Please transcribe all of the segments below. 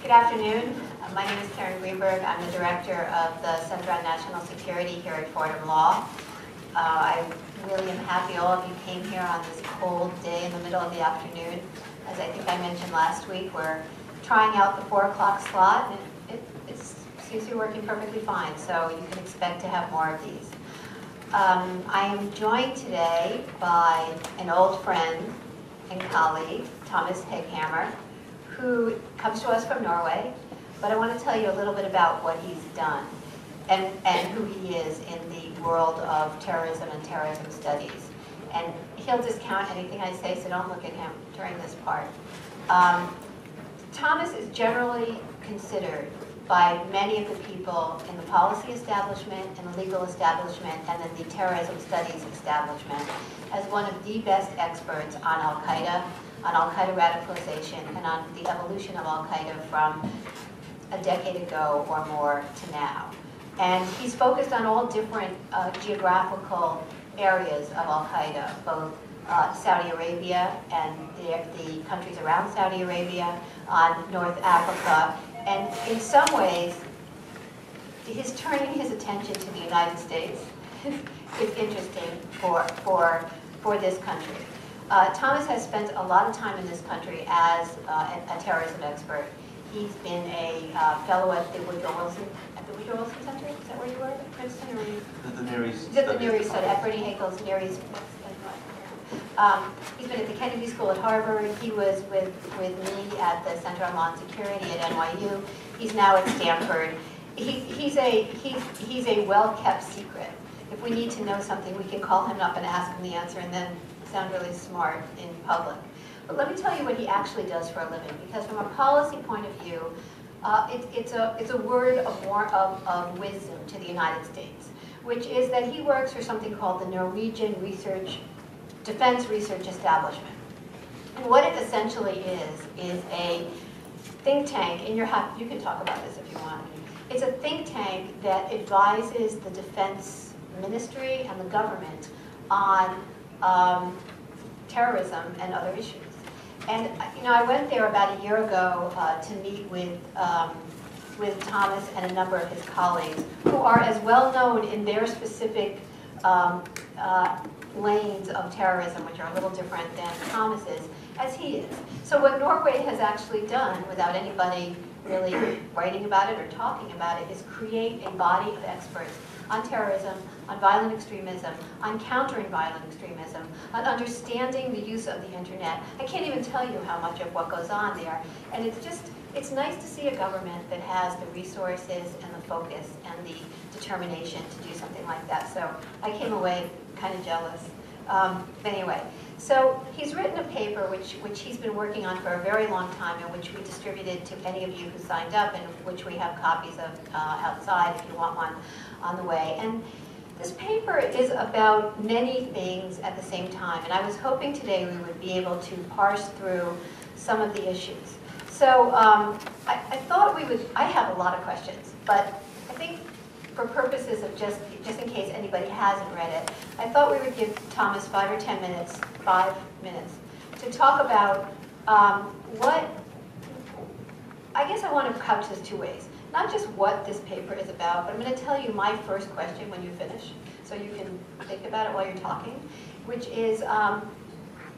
Good afternoon. My name is Karen Greenberg. I'm the director of the Center on National Security here at Fordham Law. I really am happy all of you came here on this cold day in the middle of the afternoon. As I think I mentioned last week, we're trying out the 4 o'clock slot, and it seems to be working perfectly fine, so you can expect to have more of these. I am joined today by an old friend and colleague, Thomas Hegghammer, who comes to us from Norway, but I want to tell you a little bit about what he's done and who he is in the world of terrorism and terrorism studies. And he'll discount anything I say, so don't look at him during this part. Thomas is generally considered by many of the people in the policy establishment and the legal establishment and then the terrorism studies establishment as one of the best experts on Al-Qaeda, on Al-Qaeda radicalization, and on the evolution of Al-Qaeda from a decade ago or more to now. And he's focused on all different geographical areas of Al-Qaeda, both Saudi Arabia and the countries around Saudi Arabia, on North Africa, and in some ways, his turning his attention to the United States is interesting for this country. Thomas has spent a lot of time in this country as a terrorism expert. He's been a fellow at the Woodrow Wilson Center. Is that where you were at Princeton, or were you? The Near East. The Near East Study at Bernie Hakel's Near East. He's been at the Kennedy School at Harvard. He was with me at the Center on Law and Security at NYU. He's now at Stanford. He's a well-kept secret. If we need to know something, we can call him up and ask him the answer, and then sound really smart in public. But let me tell you what he actually does for a living, because from a policy point of view, it's a word of wisdom to the United States, which is that he works for something called the Norwegian Defense Research Establishment. And what it essentially is a think tank, and you can talk about this if you want. It's a think tank that advises the defense ministry and the government on terrorism and other issues. And I went there about a year ago to meet with Thomas and a number of his colleagues, who are as well known in their specific lanes of terrorism, which are a little different than Thomas's, as he is. So what Norway has actually done, without anybody really writing about it or talking about it, is create a body of experts on terrorism, on violent extremism, on countering violent extremism, on understanding the use of the internet. I can't even tell you how much of what goes on there. And it's nice to see a government that has the resources and the focus and the determination to do something like that. So I came away kind of jealous. Anyway, so he's written a paper which he's been working on for a very long time, and which we distributed to any of you who signed up, and which we have copies of outside if you want one on the way. And this paper is about many things at the same time, and I was hoping today we would be able to parse through some of the issues. So I thought I have a lot of questions, but I think for purposes of just in case anybody hasn't read it, I thought we would give Thomas 5 or 10 minutes, 5 minutes, to talk about I guess I want to couch this 2 ways. Not just what this paper is about, but I'm going to tell you my first question when you finish, so you can think about it while you're talking, which is,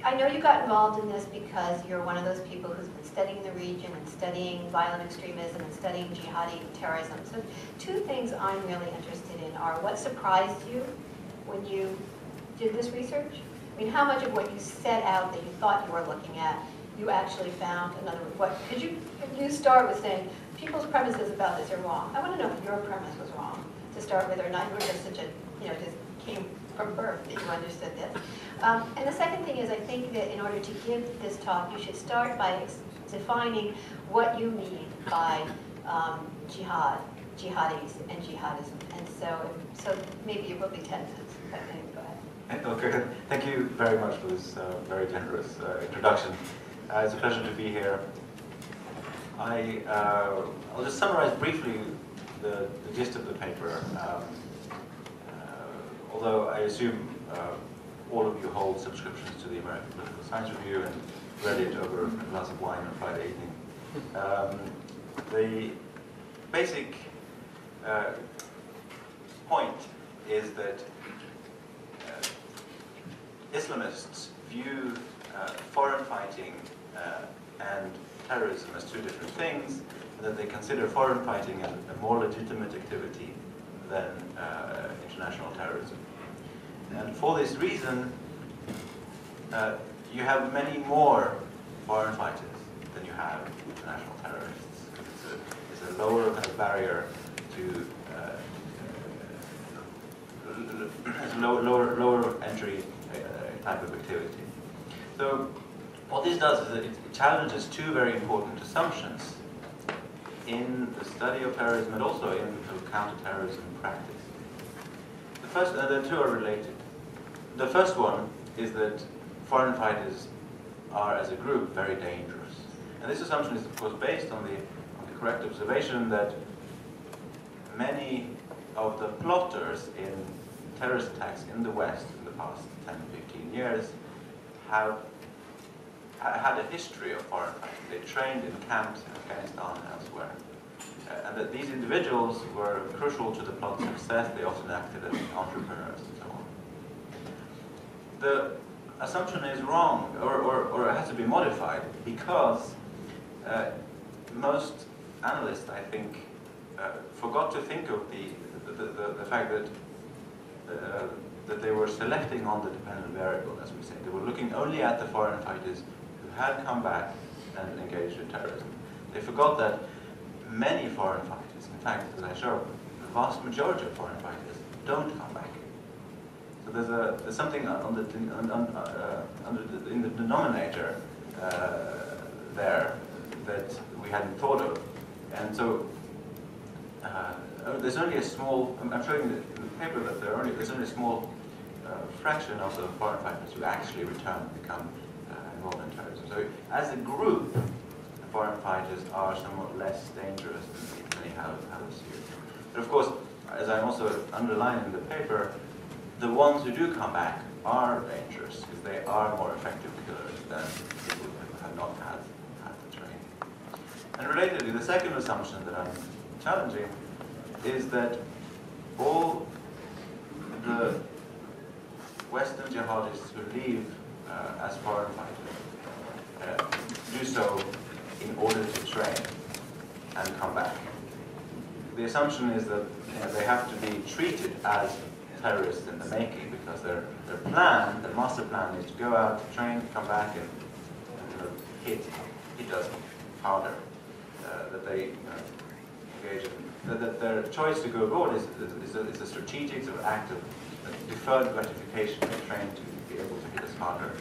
I know you got involved in this because you're one of those people who's been studying the region and studying violent extremism and studying jihadi terrorism. So 2 things I'm really interested in are what surprised you when you did this research? I mean, how much of what you set out that you thought you were looking at, you actually found? In other words, could you start with saying, people's premises about this are wrong? I want to know if your premise was wrong to start with, or not you were just such a, just came from birth that you understood this. And the second thing is, I think that in order to give this talk, you should start by defining what you mean by jihadis, and jihadism. And so maybe it will be 10 minutes. But anyway, go ahead. Okay, thank you very much for this very generous introduction. It's a pleasure to be here. I'll just summarize briefly the gist of the paper. Although I assume all of you hold subscriptions to the American Political Science Review and read it over a glass of wine on Friday evening. The basic point is that Islamists view foreign fighting and terrorism as two different things, and that they consider foreign fighting a more legitimate activity than international terrorism. And for this reason, you have many more foreign fighters than you have international terrorists. It's a lower kind of barrier to lower entry type of activity. So what this does is that it challenges two very important assumptions in the study of terrorism and also in counter-terrorism practice. The first, the two are related. The first one is that foreign fighters are, as a group, very dangerous. And this assumption is, of course, based on the correct observation that many of the plotters in terrorist attacks in the West in the past 10, 15 years have had a history of foreign fighting. They trained in camps in Afghanistan and elsewhere. And that these individuals were crucial to the plot's success. They often acted as entrepreneurs and so on. The assumption is wrong, or it has to be modified, because most analysts, I think, forgot to think of the fact that they were selecting on the dependent variable, as we say. They were looking only at the foreign fighters who had come back and engaged in terrorism. They forgot that many foreign fighters, in fact, as I show, the vast majority of foreign fighters don't come back. So there's something in the denominator there that we hadn't thought of, and so there's only a small. I'm showing in the paper that there's only a small fraction of the foreign fighters who actually return and become involved in terrorism. So as a group, the foreign fighters are somewhat less dangerous than they have assumed. But of course, as I'm also underlining in the paper, the ones who do come back are dangerous because they are more effective killers than people who have not had the training. And relatedly, the second assumption that I'm challenging is that all the Western jihadists who leave as foreign fighters do so in order to train and come back. The assumption is that they have to be treated as terrorists in the making because their plan, their master plan, is to go out, train, come back, and hit us harder. That they engage in. That their choice to go abroad is a strategic sort of act of deferred gratification. They're trained to be able to hit us harder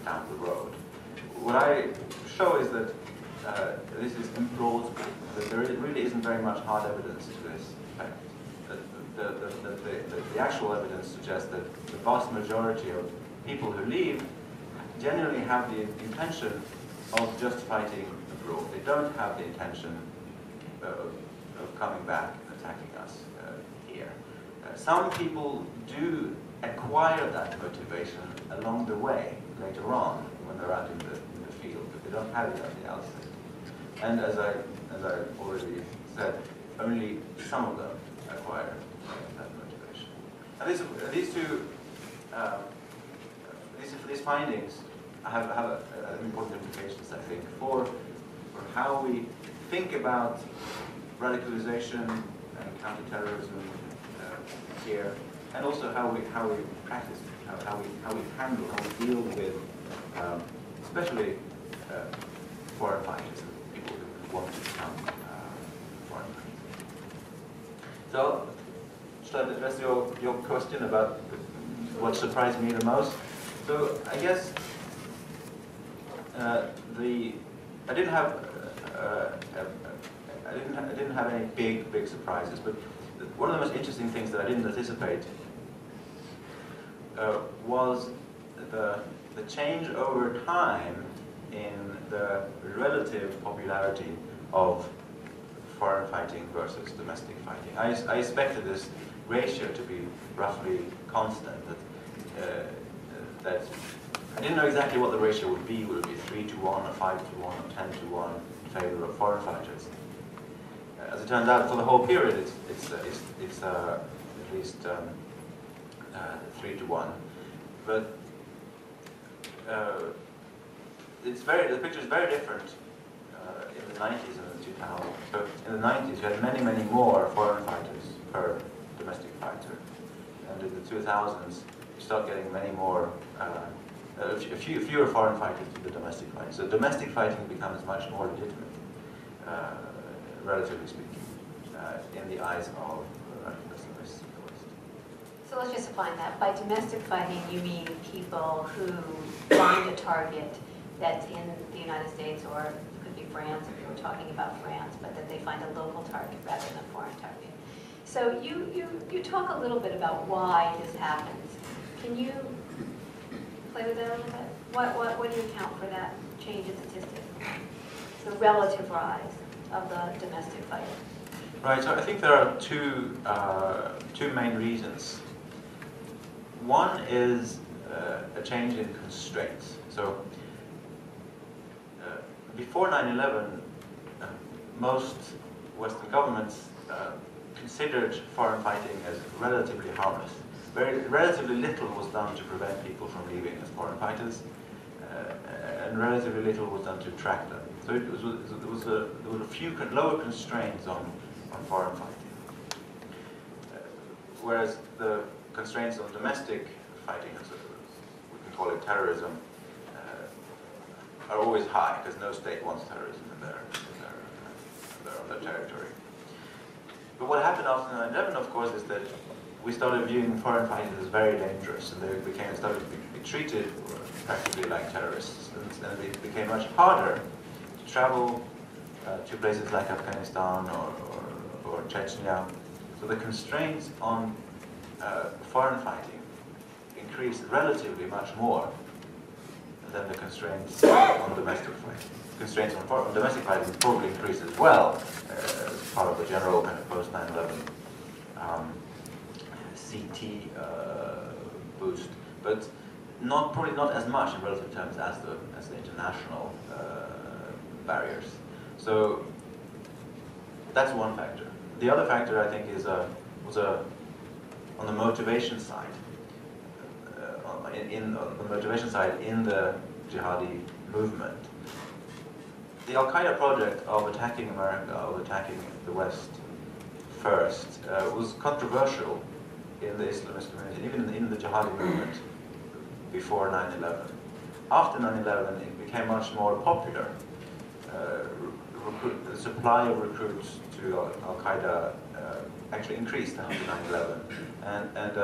down the road. What I show is that this is implausible. That there really isn't very much hard evidence to this effect. The actual evidence suggests that the vast majority of people who leave genuinely have the intention of just fighting abroad. They don't have the intention of coming back and attacking us here. Some people do acquire that motivation along the way, later on, when they're out in the field, but they don't have it at the outset. And as I already said, only some of them acquire that motivation. And these findings have important implications, I think, for how we think about radicalization and counterterrorism here, and also how we practice, how we handle, how we deal with, especially foreign fighters and people who want to become foreign fighters. So, should I address your question about what surprised me the most? So, I guess I didn't have any big surprises, but one of the most interesting things that I didn't anticipate was the change over time in the relative popularity of foreign fighting versus domestic fighting. I expected this ratio to be roughly constant, that I didn't know exactly what the ratio would be. Would it be 3-1, or 5-1, or 10-1 in favor of foreign fighters? As it turns out, for the whole period, it's at least 3-1. But the picture is very different in the 90s and the 2000s. So in the 90s, you had many, many more foreign fighters per domestic fighter. And in the 2000s, you start getting many more, fewer foreign fighters to the domestic fighting. So domestic fighting becomes much more legitimate, relatively speaking, in the eyes of Islamists in the West. So let's just define that. By domestic fighting, you mean people who find a target that's in the United States, or it could be France if we were talking about France, but that they find a local target rather than a foreign target. So you talk a little bit about why this happens. Can you play with that a little bit? What do you account for that change in statistics? The relative rise of the domestic fighting. Right, so I think there are two main reasons. One is a change in constraints. So before 9/11, most Western governments considered foreign fighting as relatively harmless. Relatively little was done to prevent people from leaving as foreign fighters, and relatively little was done to track them. So there were a few lower constraints on foreign fighting. Whereas the constraints on domestic fighting, as we can call it terrorism, are always high, because no state wants terrorism in their territory. But what happened after 9/11, of course, is that we started viewing foreign fighters as very dangerous, and they started to be treated practically like terrorists. And it became much harder to travel to places like Afghanistan or Chechnya. So the constraints on foreign fighting increased relatively much more than the constraints on domestic fighting. Constraints on domestic fighting probably increased as well as part of the general kind of post 9/11 CT boost, but probably not as much in relative terms as the international barriers. So that's one factor. The other factor, I think, was on the motivation side. On the motivation side in the jihadi movement. The Al-Qaeda project of attacking America, of attacking the West first, was controversial in the Islamist community, even in the jihadi movement before 9/11. After 9/11, it became much more popular. The supply of recruits to Al-Qaeda actually increased after 9/11, and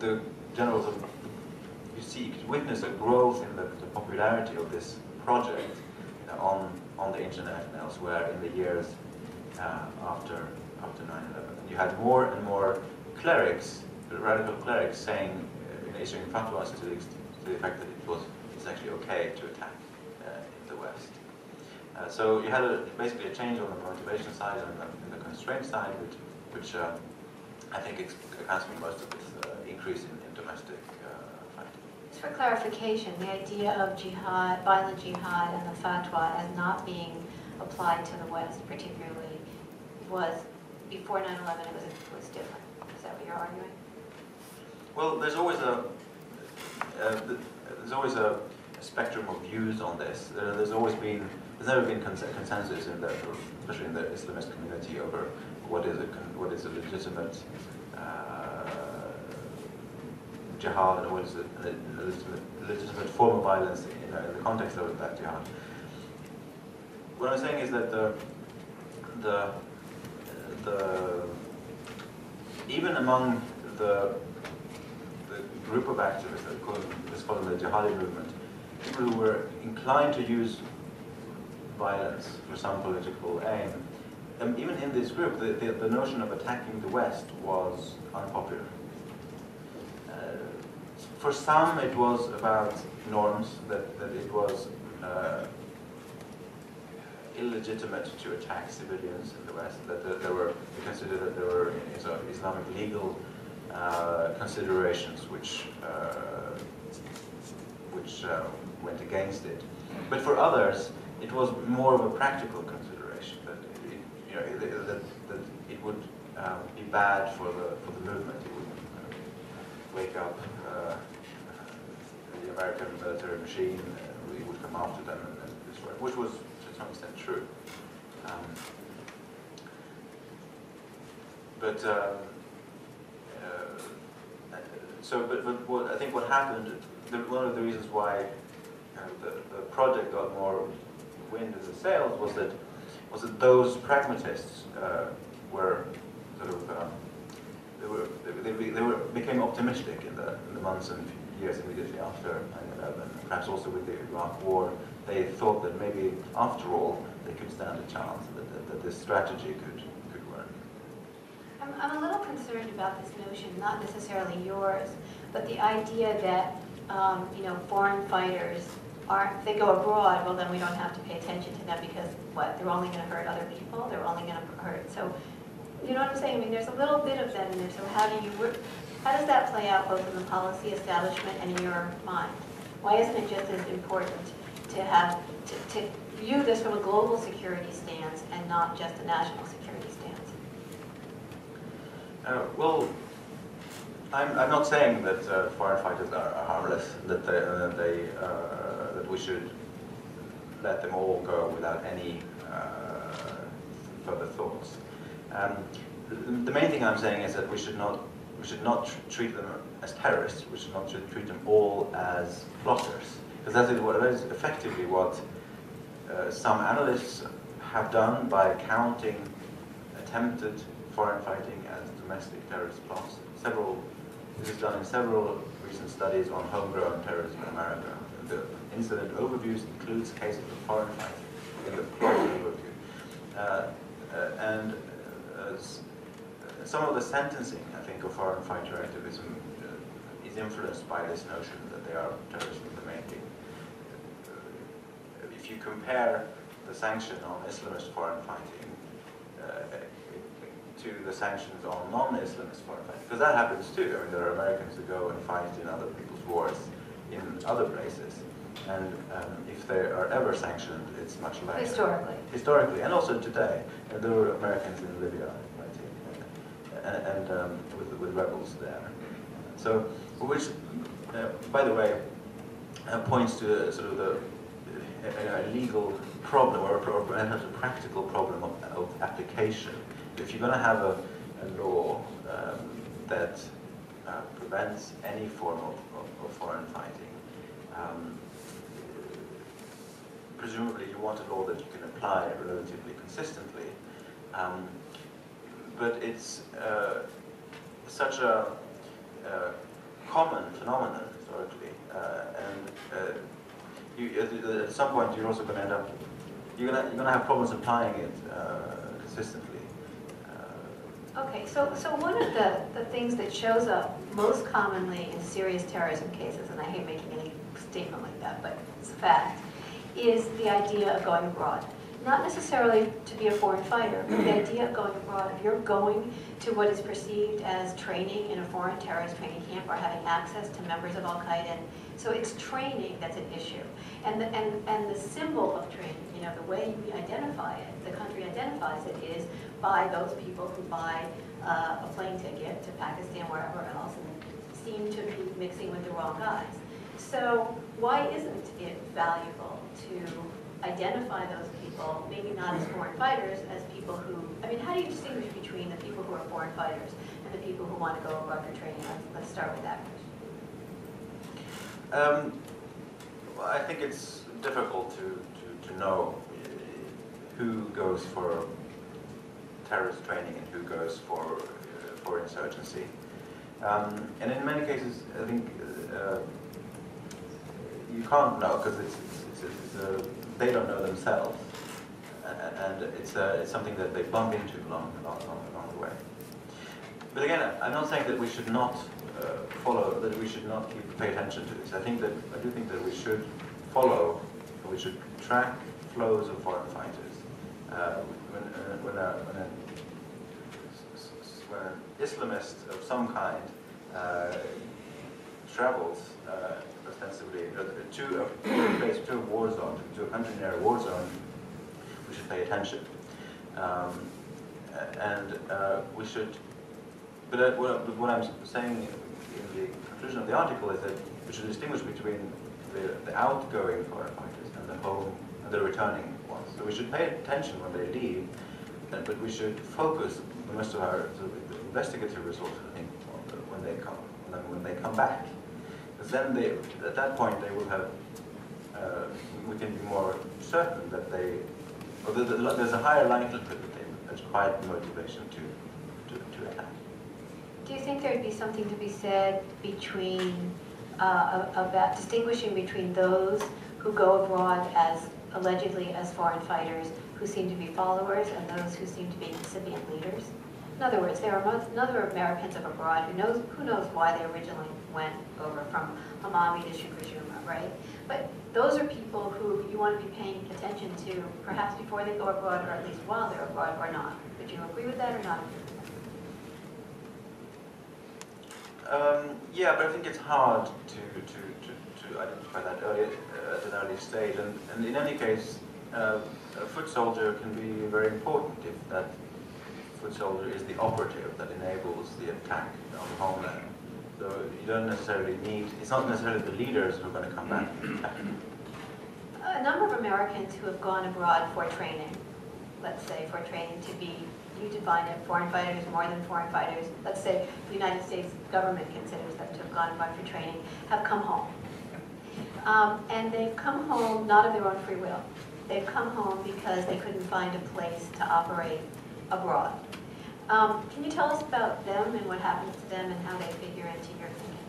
the generals of you witness a growth in the popularity of this project on the internet and elsewhere in the years after 9/11. You had more and more clerics, radical clerics, saying, issuing fatwas to the effect that it's actually okay to attack the West. So you had basically a change on the motivation side and the constraint side, which I think accounts for most of this increase in domestic fighting. Just for clarification, the idea of jihad, violent jihad, and the fatwa as not being applied to the West particularly was, before 9/11, it was different. Is that what you're arguing? Well, there's always a spectrum of views on this. There's never been consensus in the, especially in the Islamist community, over what is a legitimate jihad, or what is a legitimate form of violence in the context of that jihad. What I'm saying is that even among the group of activists that is called the jihadi movement, people who were inclined to use violence for some political aim, even in this group, the notion of attacking the West was unpopular. For some, it was about norms, that it was illegitimate to attack civilians in the West, that they considered that there were Islamic legal considerations which which went against it. But for others, it was more of a practical consideration that that it would be bad for the movement. It would wake up the American military machine. We would come after them and destroy it, which was to some extent true. But I think what happened, one of the reasons why the project got more wind in the sails was that those pragmatists were sort of they became optimistic in the months and years immediately after 9/11. Perhaps also with the Iraq War, they thought that maybe after all they could stand a chance, that this strategy could work. I'm a little concerned about this notion, not necessarily yours, but the idea that foreign fighters if they go abroad, well then we don't have to pay attention to them because what? They're only going to hurt other people. They're only going to hurt. So, you know what I'm saying? I mean, there's a little bit of that in there. So how does that play out both in the policy establishment and in your mind? Why isn't it just as important to view this from a global security stance and not just a national security stance? Well, I'm not saying that foreign fighters are harmless, that we should let them all go without any further thoughts. The main thing I'm saying is that we should not treat them as terrorists. We should not treat them all as plotters, because that is effectively what some analysts have done by counting attempted foreign fighting as domestic terrorist plots. This is done in several recent studies on homegrown terrorism in America. The incident overviews includes cases of foreign fighting in the plot overview. Some of the sentencing, I think, of foreign fighter activism is influenced by this notion that they are terrorists in the making. If you compare the sanction on Islamist foreign fighting to the sanctions on non-Islamist foreign fighting, because that happens too. I mean, there are Americans who go and fight in other people's wars in other places, and if they are ever sanctioned, it's much less. Historically, and also today. There were Americans in Libya fighting, and with rebels there. So, which, by the way, points to sort of a legal problem or a practical problem of application. If you're going to have a law that prevents any form of foreign fighting, presumably you want a law that you can apply relatively consistently. But it's such a common phenomenon historically, and at some point you're also going to end up you're going to have problems applying it consistently. Okay, so one of the things that shows up most commonly in serious terrorism cases, and I hate making any statement like that, but it's a fact, is the idea of going abroad. Not necessarily to be a foreign fighter, but the idea of going abroad. If you're going to what is perceived as training in a foreign terrorist training camp or having access to members of Al-Qaeda, so it's training that's an issue. And the symbol of training, the way we identify it, the country identifies it, is by those people who buy a plane ticket to Pakistan, wherever else, and seem to be mixing with the wrong guys. So why isn't it valuable to identify those people, maybe not as foreign fighters, as people who, how do you distinguish between the people who are foreign fighters and the people who want to go abroad for training? Let's start with that question. Well, I think it's difficult to know who goes for terrorist training and who goes for insurgency. And in many cases, I think you can't know because they don't know themselves, and it's something that they bump into along the way. But again, I'm not saying that we should not pay attention to this. I do think that we should follow, we should track flows of foreign fighters. When an Islamist of some kind travels ostensibly to a war zone, to a country near a war zone, we should pay attention. We should, but what I'm saying in the conclusion of the article is that we should distinguish between the outgoing foreign fighters and the returning ones. So we should pay attention when they leave, but we should focus most of our investigative resources, I think, when they come back. Because then at that point they will have, we can be more certain that there's a higher likelihood that there's quite motivation to attack. Do you think there'd be something to be said between, about distinguishing between those who go abroad allegedly as foreign fighters who seem to be followers and those who seem to be incipient leaders? In other words, there are other Americans of abroad who knows why they originally went over from Hamami to Fukushima, right? But those are people who you want to be paying attention to perhaps before they go abroad, or at least while they're abroad, or not. Would you agree with that or not? Yeah, but I think it's hard to identify that at an early stage. And in any case, a foot soldier can be very important if that foot soldier is the operative that enables the attack on the homeland. So you don't necessarily it's not necessarily the leaders who are going to come back and attack. A number of Americans who have gone abroad for training, let's say for training to be, you define it, foreign fighters, more than foreign fighters, let's say the United States government considers them to have gone abroad for training, have come home. And they've come home not of their own free will. They've come home because they couldn't find a place to operate abroad. Can you tell us about them and what happens to them and how they figure into your thinking?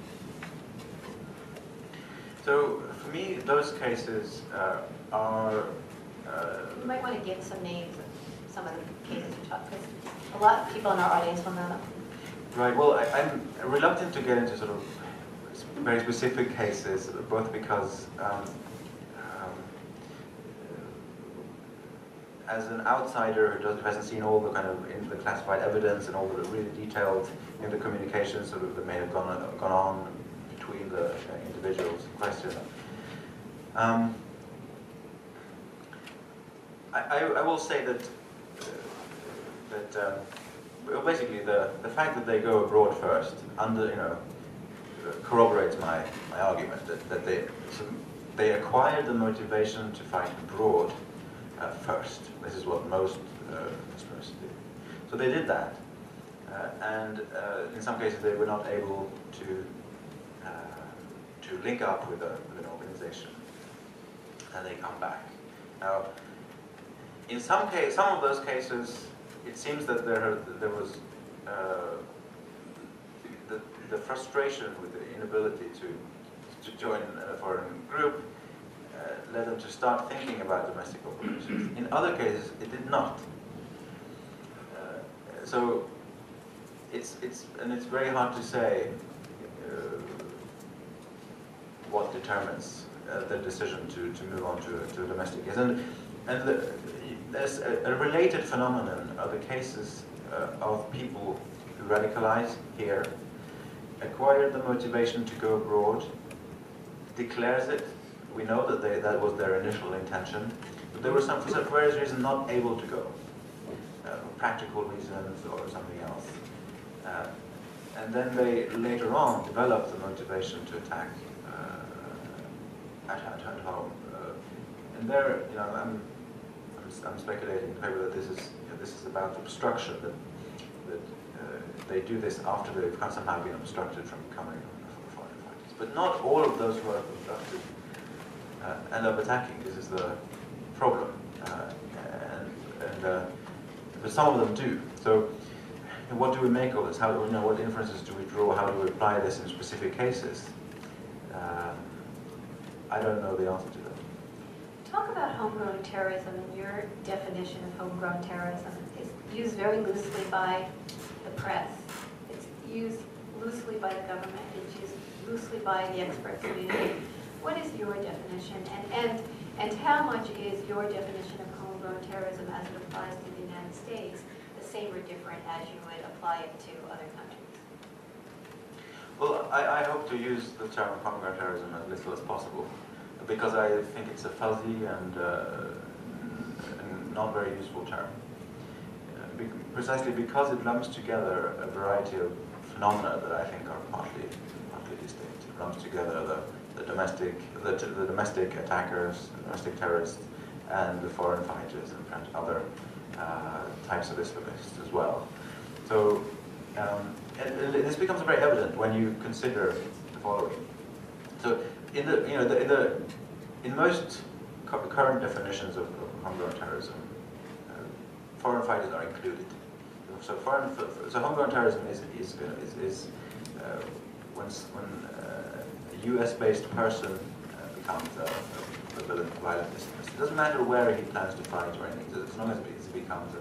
So for me, those cases are... you might want to give some names of some of the cases you talked, because a lot of people in our audience will know them. Right, well, I'm reluctant to get into sort of very specific cases, both because as an outsider who hasn't seen all the kind of the classified evidence and all the really detailed the communications sort of that may have gone on between the individuals in question. I will say that basically the fact that they go abroad first corroborates my argument that they acquired the motivation to fight abroad first. This is what most extremists do. So they did that, and in some cases they were not able to link up with an organization, and they come back. Now, in some of those cases, it seems that there was the frustration with the inability to join a foreign group led them to start thinking about domestic operations. In other cases, it did not. So it's very hard to say what determines the decision to move on to a domestic case. And there's a related phenomenon of the cases of people who radicalize here, acquire the motivation to go abroad, declares it. We know that that was their initial intention, but they were for various reasons not able to go, practical reasons or something else. And then they later on developed the motivation to attack at home. And there, I'm speculating in favor that this is about obstruction, that they do this after they've somehow been obstructed from becoming foreign fighters. But not all of those who are obstructed end up attacking. This is the problem, but some of them do. So, what do we make of this? How do we know? What inferences do we draw? How do we apply this in specific cases? I don't know the answer to that. Talk about homegrown terrorism. Your definition of homegrown terrorism is used very loosely by the press. It's used loosely by the government. It's used loosely by the expert community. What is your definition, and how much is your definition of homegrown terrorism as it applies to the United States the same or different as you would apply it to other countries? Well, I hope to use the term homegrown terrorism as little as possible, because I think it's a fuzzy and not very useful term. Precisely because it lumps together a variety of phenomena that I think are partly distinct. It lumps together the domestic attackers, the domestic terrorists, and the foreign fighters, and perhaps other types of Islamists as well. So this becomes very evident when you consider the following. So in most current definitions of homegrown terrorism, foreign fighters are included. So homegrown terrorism is when a US-based person becomes a violent Islamist. It doesn't matter where he plans to fight or anything, as long as it becomes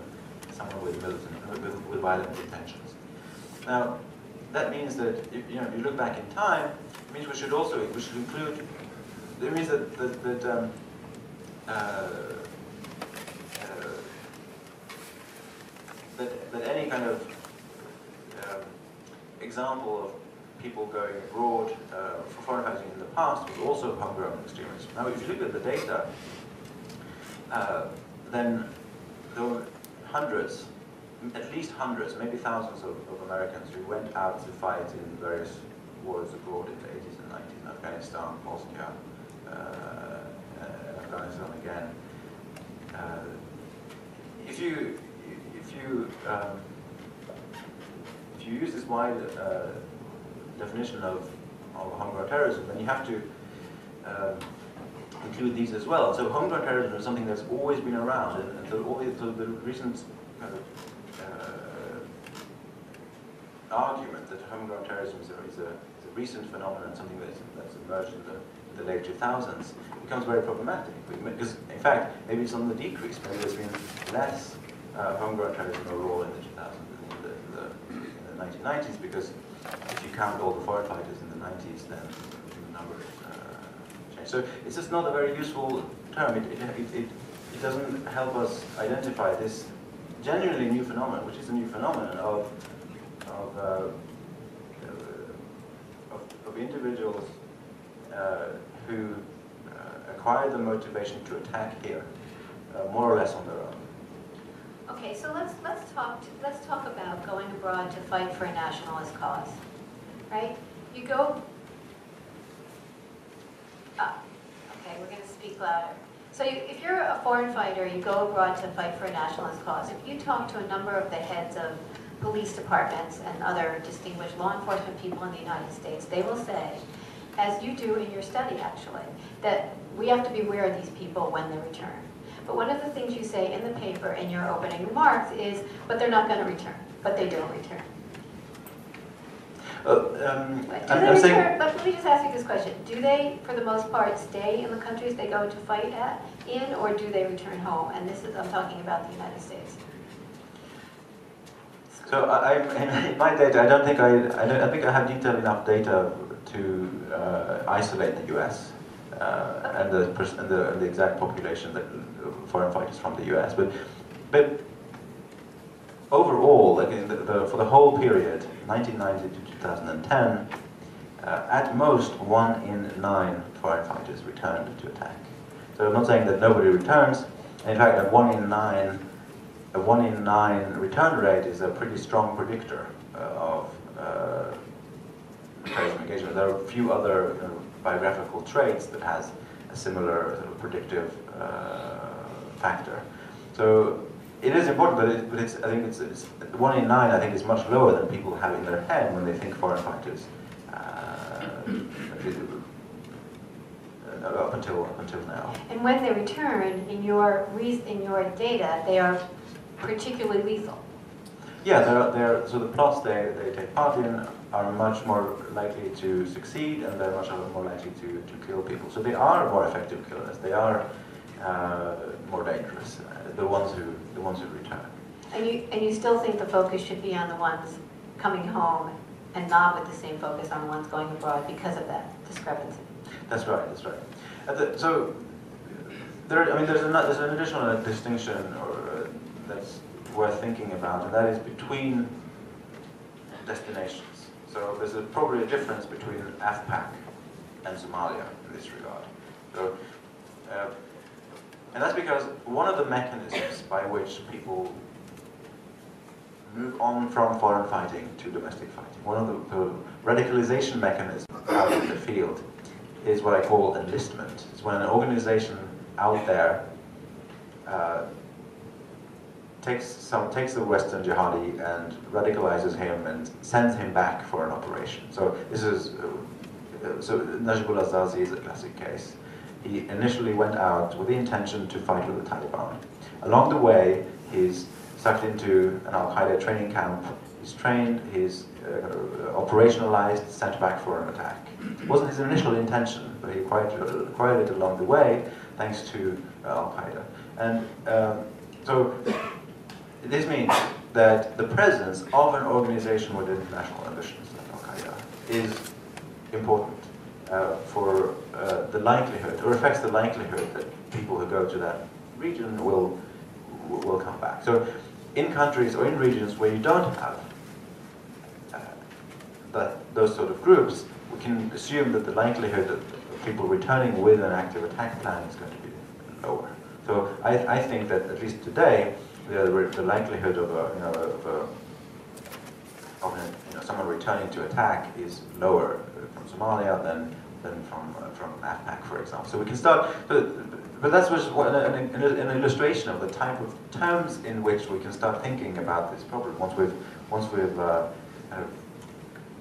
someone with violent intentions. Now, that means that if you look back in time, it means we should include. It means that any kind of example of people going abroad for foreign fighting in the past was also homegrown extremism. Now, if you look at the data, then there were hundreds, at least hundreds, maybe thousands of Americans who went out to fight in various wars abroad in the 80s and 90s, in Afghanistan, Bosnia, Afghanistan again. If you use this wide definition of homegrown terrorism, then you have to include these as well. So homegrown terrorism is something that's always been around, and so the recent kind of argument that homegrown terrorism is a recent phenomenon, something that's emerged in the late 2000s, becomes very problematic. Because, in fact, maybe it's on the decrease. Maybe there's been less homegrown terrorism overall in the 2000s than in the 1990s, because if you count all the foreign fighters in the 90s, then the numbers change. So it's just not a very useful term. It doesn't help us identify this genuinely new phenomenon, which is a new phenomenon of individuals who acquire the motivation to attack here, more or less on their own. Okay, so let's talk about going abroad to fight for a nationalist cause, right? You go. Okay, we're going to speak louder. So if you're a foreign fighter, you go abroad to fight for a nationalist cause. If you talk to a number of the heads of police departments and other distinguished law enforcement people in the United States, they will say, as you do in your study actually, that we have to be aware of these people when they return. But one of the things you say in the paper in your opening remarks is, but they're not going to return, but they don't return. But let me just ask you this question. Do they, for the most part, stay in the countries they go to fight in, or do they return home? And this is, I'm talking about the United States. So in my data, I think I have detailed enough data to isolate the U.S. And the exact population that foreign fighters from the U.S. But overall, like for the whole period, 1990 to 2010, at most 1 in 9 foreign fighters returned to attack. So I'm not saying that nobody returns. In fact, a 1 in 9 return rate is a pretty strong predictor of terrorism engagement. There are a few other biographical traits that has a similar sort of predictive factor. So it is important, but I think it's 1 in 9. I think is much lower than people have in their head when they think foreign fighters. Up until now. And when they return, in your data, they are particularly lethal. Yeah, so the plots they take part in are much more likely to succeed, and they're much more likely to kill people. So they are more effective killers. They are more dangerous. The ones who return. And you still think the focus should be on the ones coming home, and not with the same focus on the ones going abroad because of that discrepancy. That's right. That's right. So there's an additional distinction that's worth thinking about, and that is between destinations. So there's probably a difference between AFPAC and Somalia in this regard. So, and that's because one of the mechanisms by which people move on from foreign fighting to domestic fighting, one of the radicalization mechanisms out in the field is what I call enlistment. It's when an organization out there takes the Western jihadi and radicalizes him and sends him back for an operation. So this is Najibullah Zazi is a classic case. He initially went out with the intention to fight with the Taliban. Along the way, he's sucked into an Al-Qaeda training camp. He's trained, he's operationalized, sent back for an attack. It wasn't his initial intention, but he acquired it along the way, thanks to Al-Qaeda. And so this means that the presence of an organization with international ambitions like Al-Qaeda is important for the likelihood, or affects the likelihood that people who go to that region will come back. So in countries or in regions where you don't have those sort of groups, we can assume that the likelihood of people returning with an active attack plan is going to be lower. So I think that at least today, the likelihood of someone returning to attack is lower from Somalia than from AFPAC, for example. So we can start, but that's just an illustration of the type of terms in which we can start thinking about this problem. Once we've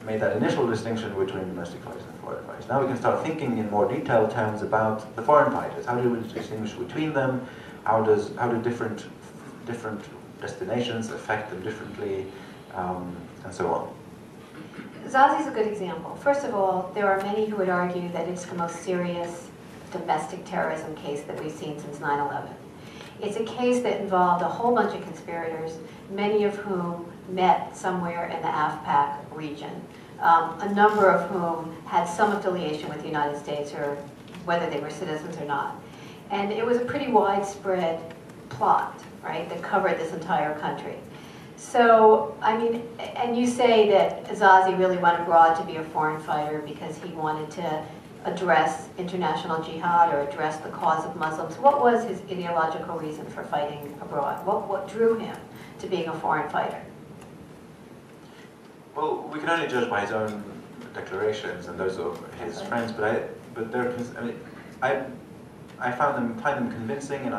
made that initial distinction between domestic fighters and foreign fighters. Now we can start thinking in more detailed terms about the foreign fighters. How do we distinguish between them? How do different destinations affect them differently, and so on. Zazi is a good example. First of all, there are many who would argue that it's the most serious domestic terrorism case that we've seen since 9/11. It's a case that involved a whole bunch of conspirators, many of whom met somewhere in the AFPAC region, a number of whom had some affiliation with the United States, or whether they were citizens or not. And it was a pretty widespread plot, right, that covered this entire country. So, I mean, and you say that Zazi really went abroad to be a foreign fighter because he wanted to address international jihad or address the cause of Muslims. What was his ideological reason for fighting abroad? What drew him to being a foreign fighter? Well, we can only judge by his own declarations and those of his friends, but I find them convincing, and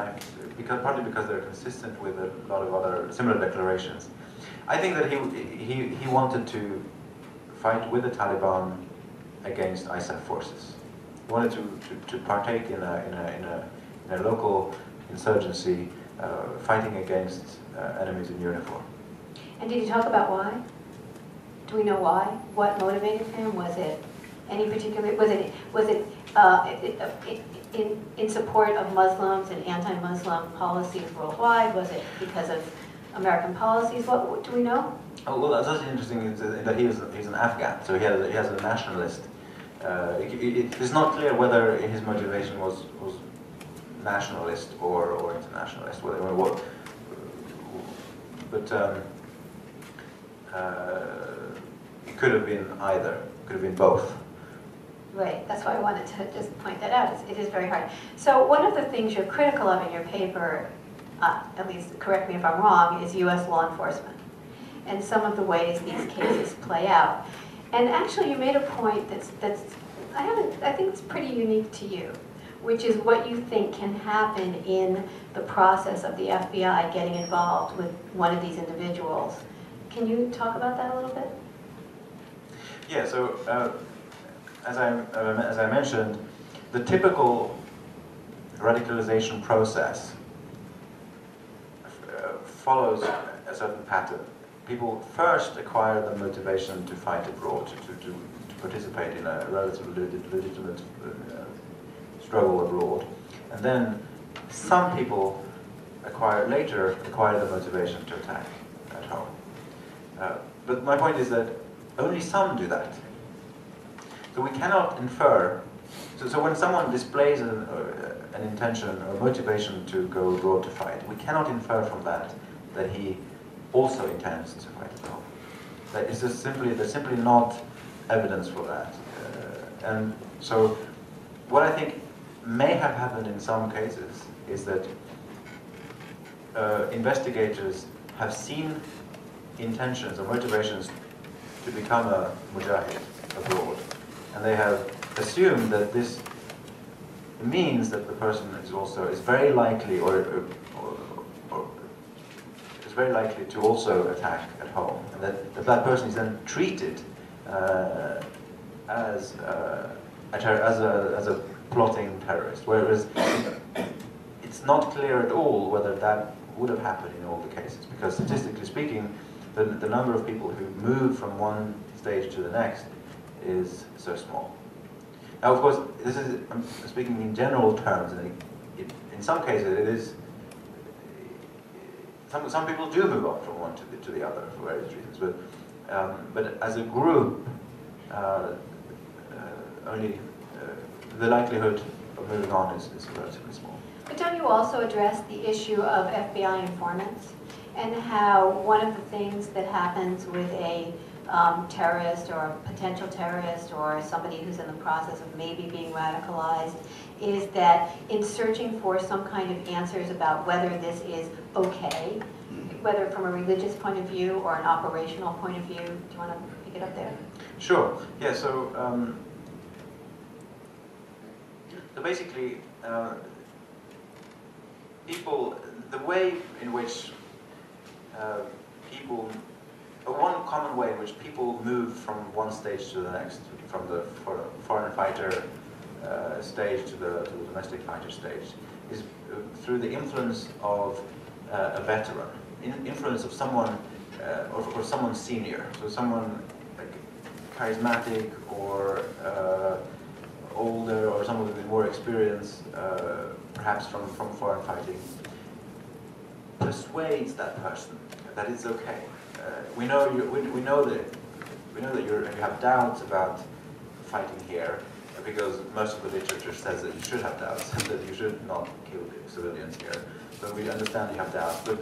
partly because they're consistent with a lot of other similar declarations. I think that he wanted to fight with the Taliban against ISAF forces. He wanted to partake in a local insurgency, fighting against enemies in uniform. And did you talk about why? Do we know why? What motivated him? Was it any particular? Was it in support of Muslims and anti-Muslim policies worldwide? Was it because of American policies? What do we know? Oh, well, that's interesting is that he's an Afghan, so he has a nationalist. It's not clear whether his motivation was nationalist or internationalist. But it could have been either. Could have been both. Right, that's why I wanted to just point that out. It is very hard. So one of the things you're critical of in your paper, at least correct me if I'm wrong, is U.S. law enforcement and some of the ways these cases play out. And actually, you made a point that's I think it's pretty unique to you, which is what you think can happen in the process of the FBI getting involved with one of these individuals. Can you talk about that a little bit? Yeah. So. As I mentioned, the typical radicalization process follows a certain pattern. People first acquire the motivation to fight abroad, to participate in a relatively legitimate struggle abroad. And then some people later acquire the motivation to attack at home. But my point is that only some do that. So we cannot infer, so when someone displays an intention or motivation to go abroad to fight, we cannot infer from that he also intends to fight at home. There's simply not evidence for that. And so what I think may have happened in some cases is that investigators have seen intentions or motivations to become a mujahid abroad, and they have assumed that this means that the person is very likely or is very likely to also attack at home, and that person is then treated as a plotting terrorist, whereas it's not clear at all whether that would have happened in all the cases, because statistically speaking, the number of people who move from one stage to the next is so small. Now, of course, I'm speaking in general terms, and in some cases it is. Some people do move on from one to the other for various reasons, but as a group, only the likelihood of moving on is relatively small. But don't you also address the issue of FBI informants and how one of the things that happens with a terrorist or a potential terrorist or somebody who's in the process of maybe being radicalized is that in searching for some kind of answers about whether this is okay, whether from a religious point of view or an operational point of view, do you want to pick it up there? Sure. Yeah. So basically, the way in which one common way in which people move from one stage to the next, from the foreign fighter stage to the domestic fighter stage, is through the influence of a veteran, influence of someone, or someone senior, so someone like charismatic or older, or someone with more experience, perhaps from foreign fighting, persuades that person that it's okay. We know that you have doubts about fighting here, because most of the literature says that you should have doubts, and that you should not kill civilians here. So we understand you have doubts, but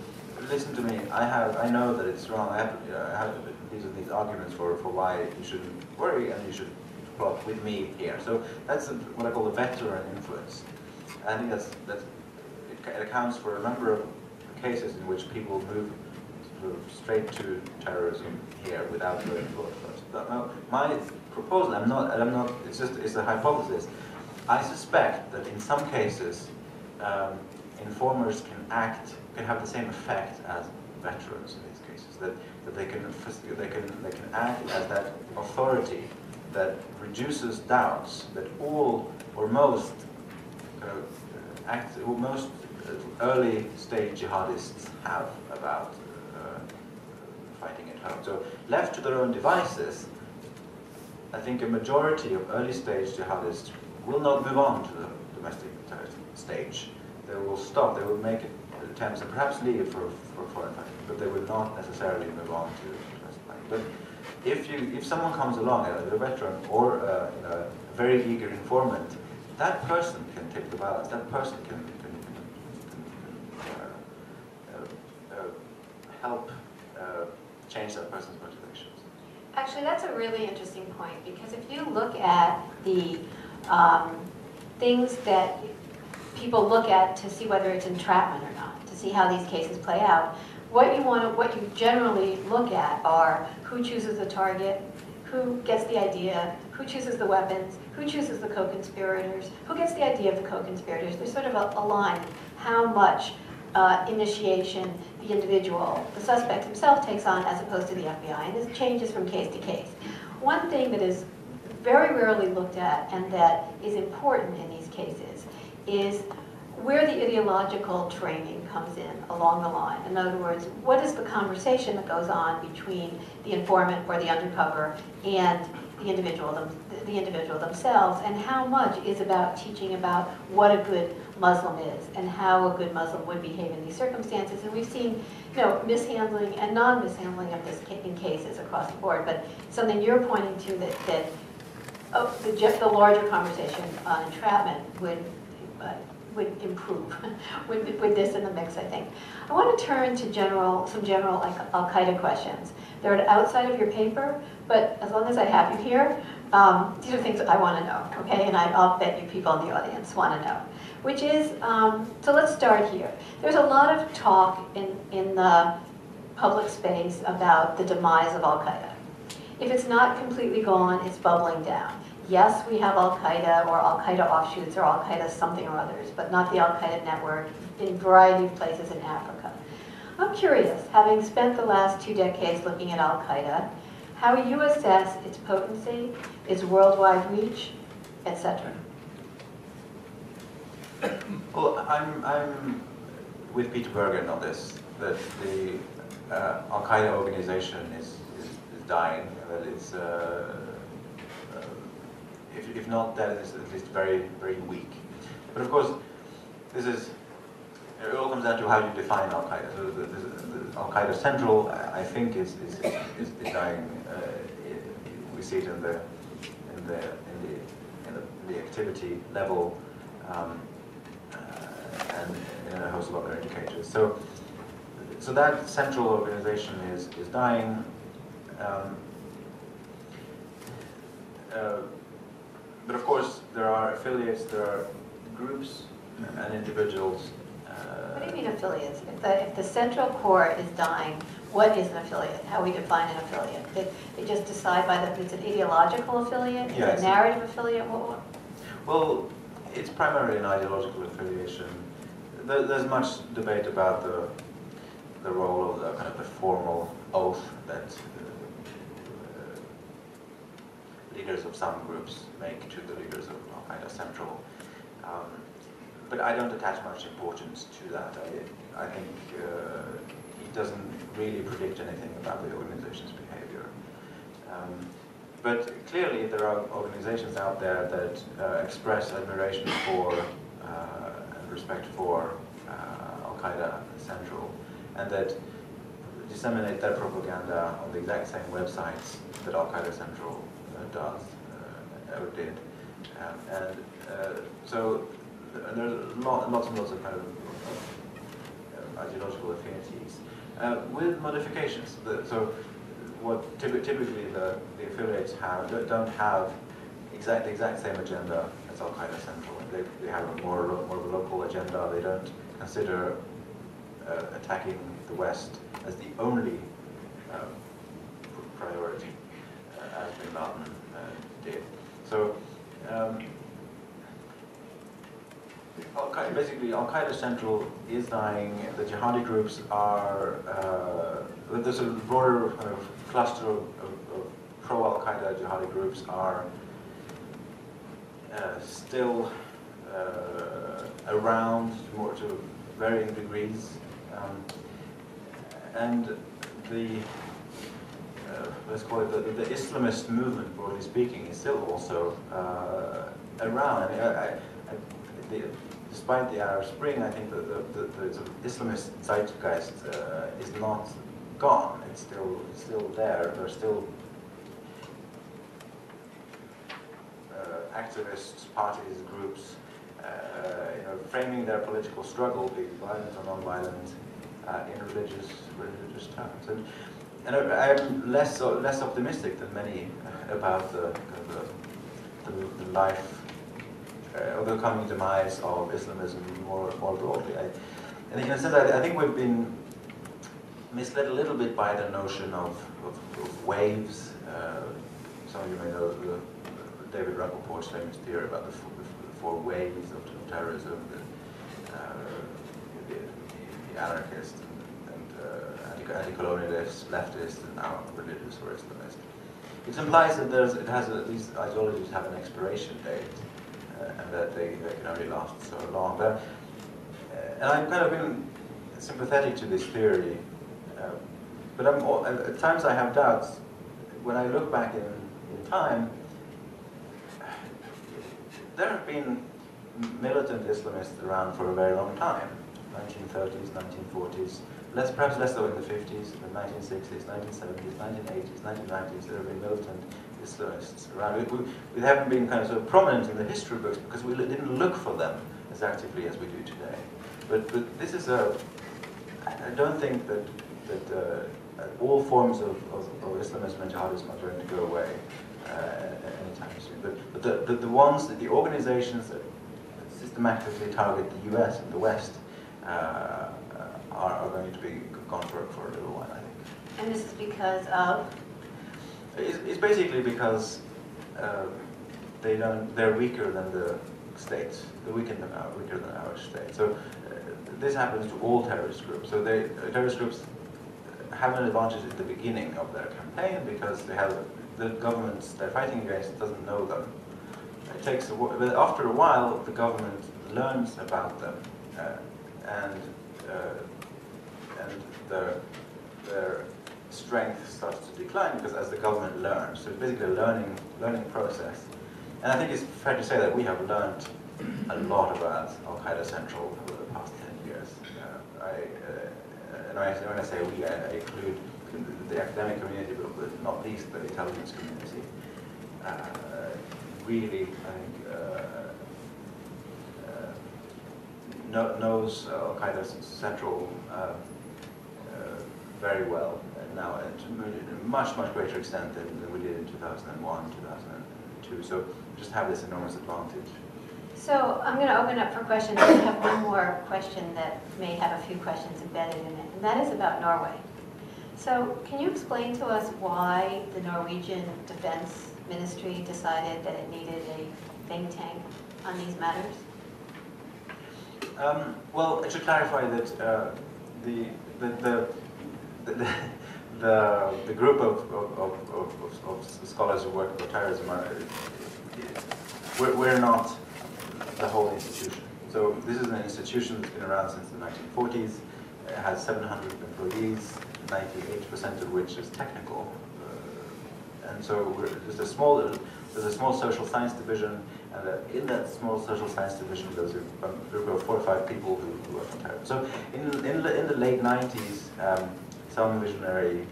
listen to me. I know that it's wrong. I have these arguments for why you shouldn't worry and you should plot with me here. So that's what I call a veteran influence. I think it accounts for a number of cases in which people move sort of straight to terrorism here without going through it first. But now, my proposal, it's a hypothesis. I suspect that in some cases, informers can have the same effect as veterans in these cases. That they can act as that authority that reduces doubts that all or most early stage jihadists have about fighting at home. So left to their own devices, I think a majority of early stage jihadists will not move on to the domestic stage. They will stop, they will make attempts and perhaps leave for foreign fighting, but they will not necessarily move on to domestic fighting. But if someone comes along, a veteran or a very eager informant, that person can tip the balance. That person can help change that person's motivations. Actually, that's a really interesting point, because if you look at the things that people look at to see whether it's entrapment or not, to see how these cases play out, what you generally look at are who chooses the target, who gets the idea, who chooses the weapons, who chooses the co-conspirators, who gets the idea of the co-conspirators. There's sort of a line, how much initiation the individual, the suspect himself, takes on as opposed to the FBI, and this changes from case to case. One thing that is very rarely looked at and that is important in these cases is where the ideological training comes in along the line. In other words, what is the conversation that goes on between the informant or the undercover and the individual themselves, and how much is about teaching about what a good Muslim is and how a good Muslim would behave in these circumstances. And we've seen, mishandling and non-mishandling of this in cases across the board. But something you're pointing to the larger conversation on entrapment would would improve with this in the mix, I think. I want to turn to some general like Al-Qaeda questions. They're outside of your paper, but as long as I have you here, these are things I want to know, okay? And I'll bet you people in the audience want to know. Which is, so let's start here. There's a lot of talk in the public space about the demise of Al-Qaeda. If it's not completely gone, it's bubbling down. Yes, we have Al-Qaeda or Al-Qaeda offshoots or Al-Qaeda something or others, but not the Al-Qaeda network in a variety of places in Africa. I'm curious, having spent the last 2 decades looking at Al-Qaeda, how you assess its potency, its worldwide reach, etc. Well, I'm with Peter Bergen on this, that the Al-Qaeda organization is dying, that it's, if not dead, it's at least very, very weak. But of course, it all comes down to how you define Al-Qaeda. So the Al-Qaeda Central, I think, is dying. We see it in the activity level, and in a host of other indicators. So that central organization is dying. But of course, there are affiliates, there are groups and individuals. What do you mean affiliates? If the central core is dying, what is an affiliate? How we define an affiliate? They just decide by it's an ideological affiliate? Is it a narrative affiliate? Well, it's primarily an ideological affiliation. There's much debate about the role of the kind of the formal oath that leaders of some groups make to the leaders of Al-Qaeda Central. But I don't attach much importance to that. I think it doesn't really predict anything about the organization's behavior. But clearly there are organizations out there that express admiration for and respect for Al-Qaeda Central, and that disseminate their propaganda on the exact same websites that Al-Qaeda Central does, or did. So there's lots and lots of kind of ideological affinities with modifications. So what typically the affiliates don't have the exact same agenda as Al-Qaeda Central. They have a more of a local agenda. They don't consider attacking the West as the only priority, as Bin Laden did. So basically, Al-Qaeda Central is dying. The jihadi groups are, there's a broader kind of cluster of pro-Al-Qaeda jihadi groups are still around more to varying degrees. And the, let's call it the Islamist movement, broadly speaking, is still also around. I mean, despite the Arab Spring, I think that the sort of Islamist zeitgeist is not gone. It's still there. There are still activists, parties, groups, framing their political struggle, be it violent or non-violent, in religious terms. And I'm less optimistic than many about the life or the coming demise of Islamism more broadly. And in a sense, I think we've been misled a little bit by the notion of waves. Some of you may know David Rappaport's famous theory about the 4 waves of terrorism, the anarchist and anti-colonialist, leftist, and now religious or Islamist. It implies that it has at least ideologies have an expiration date, and that they can only last so long. But and I've kind of been sympathetic to this theory, but at times I have doubts. When I look back in time, there have been militant Islamists around for a very long time, 1930s, 1940s, perhaps less so in the 50s, the 1960s, 1970s, 1980s, 1990s, there have been militant Islamists around. We haven't been kind of so prominent in the history books because we didn't look for them as actively as we do today. But this is I don't think that all forms of Islamism and jihadism are going to go away anytime soon. But the ones, the organizations that systematically target the US and the West are going to be gone for a little while, I think. And this is because of? It's basically because they're weaker than the states. They're weaker than our state. So this happens to all terrorist groups. So terrorist groups have an advantage at the beginning of their campaign because they have the governments they're fighting against doesn't know them. It takes but after a while the government learns about them and their strength starts to decline because as the government learns. So it's basically a learning process. And I think it's fair to say that we have learned a lot about Al-Qaeda Central over the past 10 years. And when I say we, I include the academic community, but not least the intelligence community. Really, I think, knows Al-Qaeda Central very well now, and to a much greater extent than we did in 2001, 2002. So just have this enormous advantage. So I'm going to open up for questions. I have one more question that may have a few questions embedded in it, and that is about Norway. So can you explain to us why the Norwegian Defense Ministry decided that it needed a think tank on these matters? Well, I should clarify that the group of scholars who work for terrorism we're not the whole institution. So this is an institution that's been around since the 1940s. It has 700 employees, 98% of which is technical. And so there's a small social science division, and in that small social science division there's a group of 4 or 5 people who work on terrorism. So in the late 90s, some visionary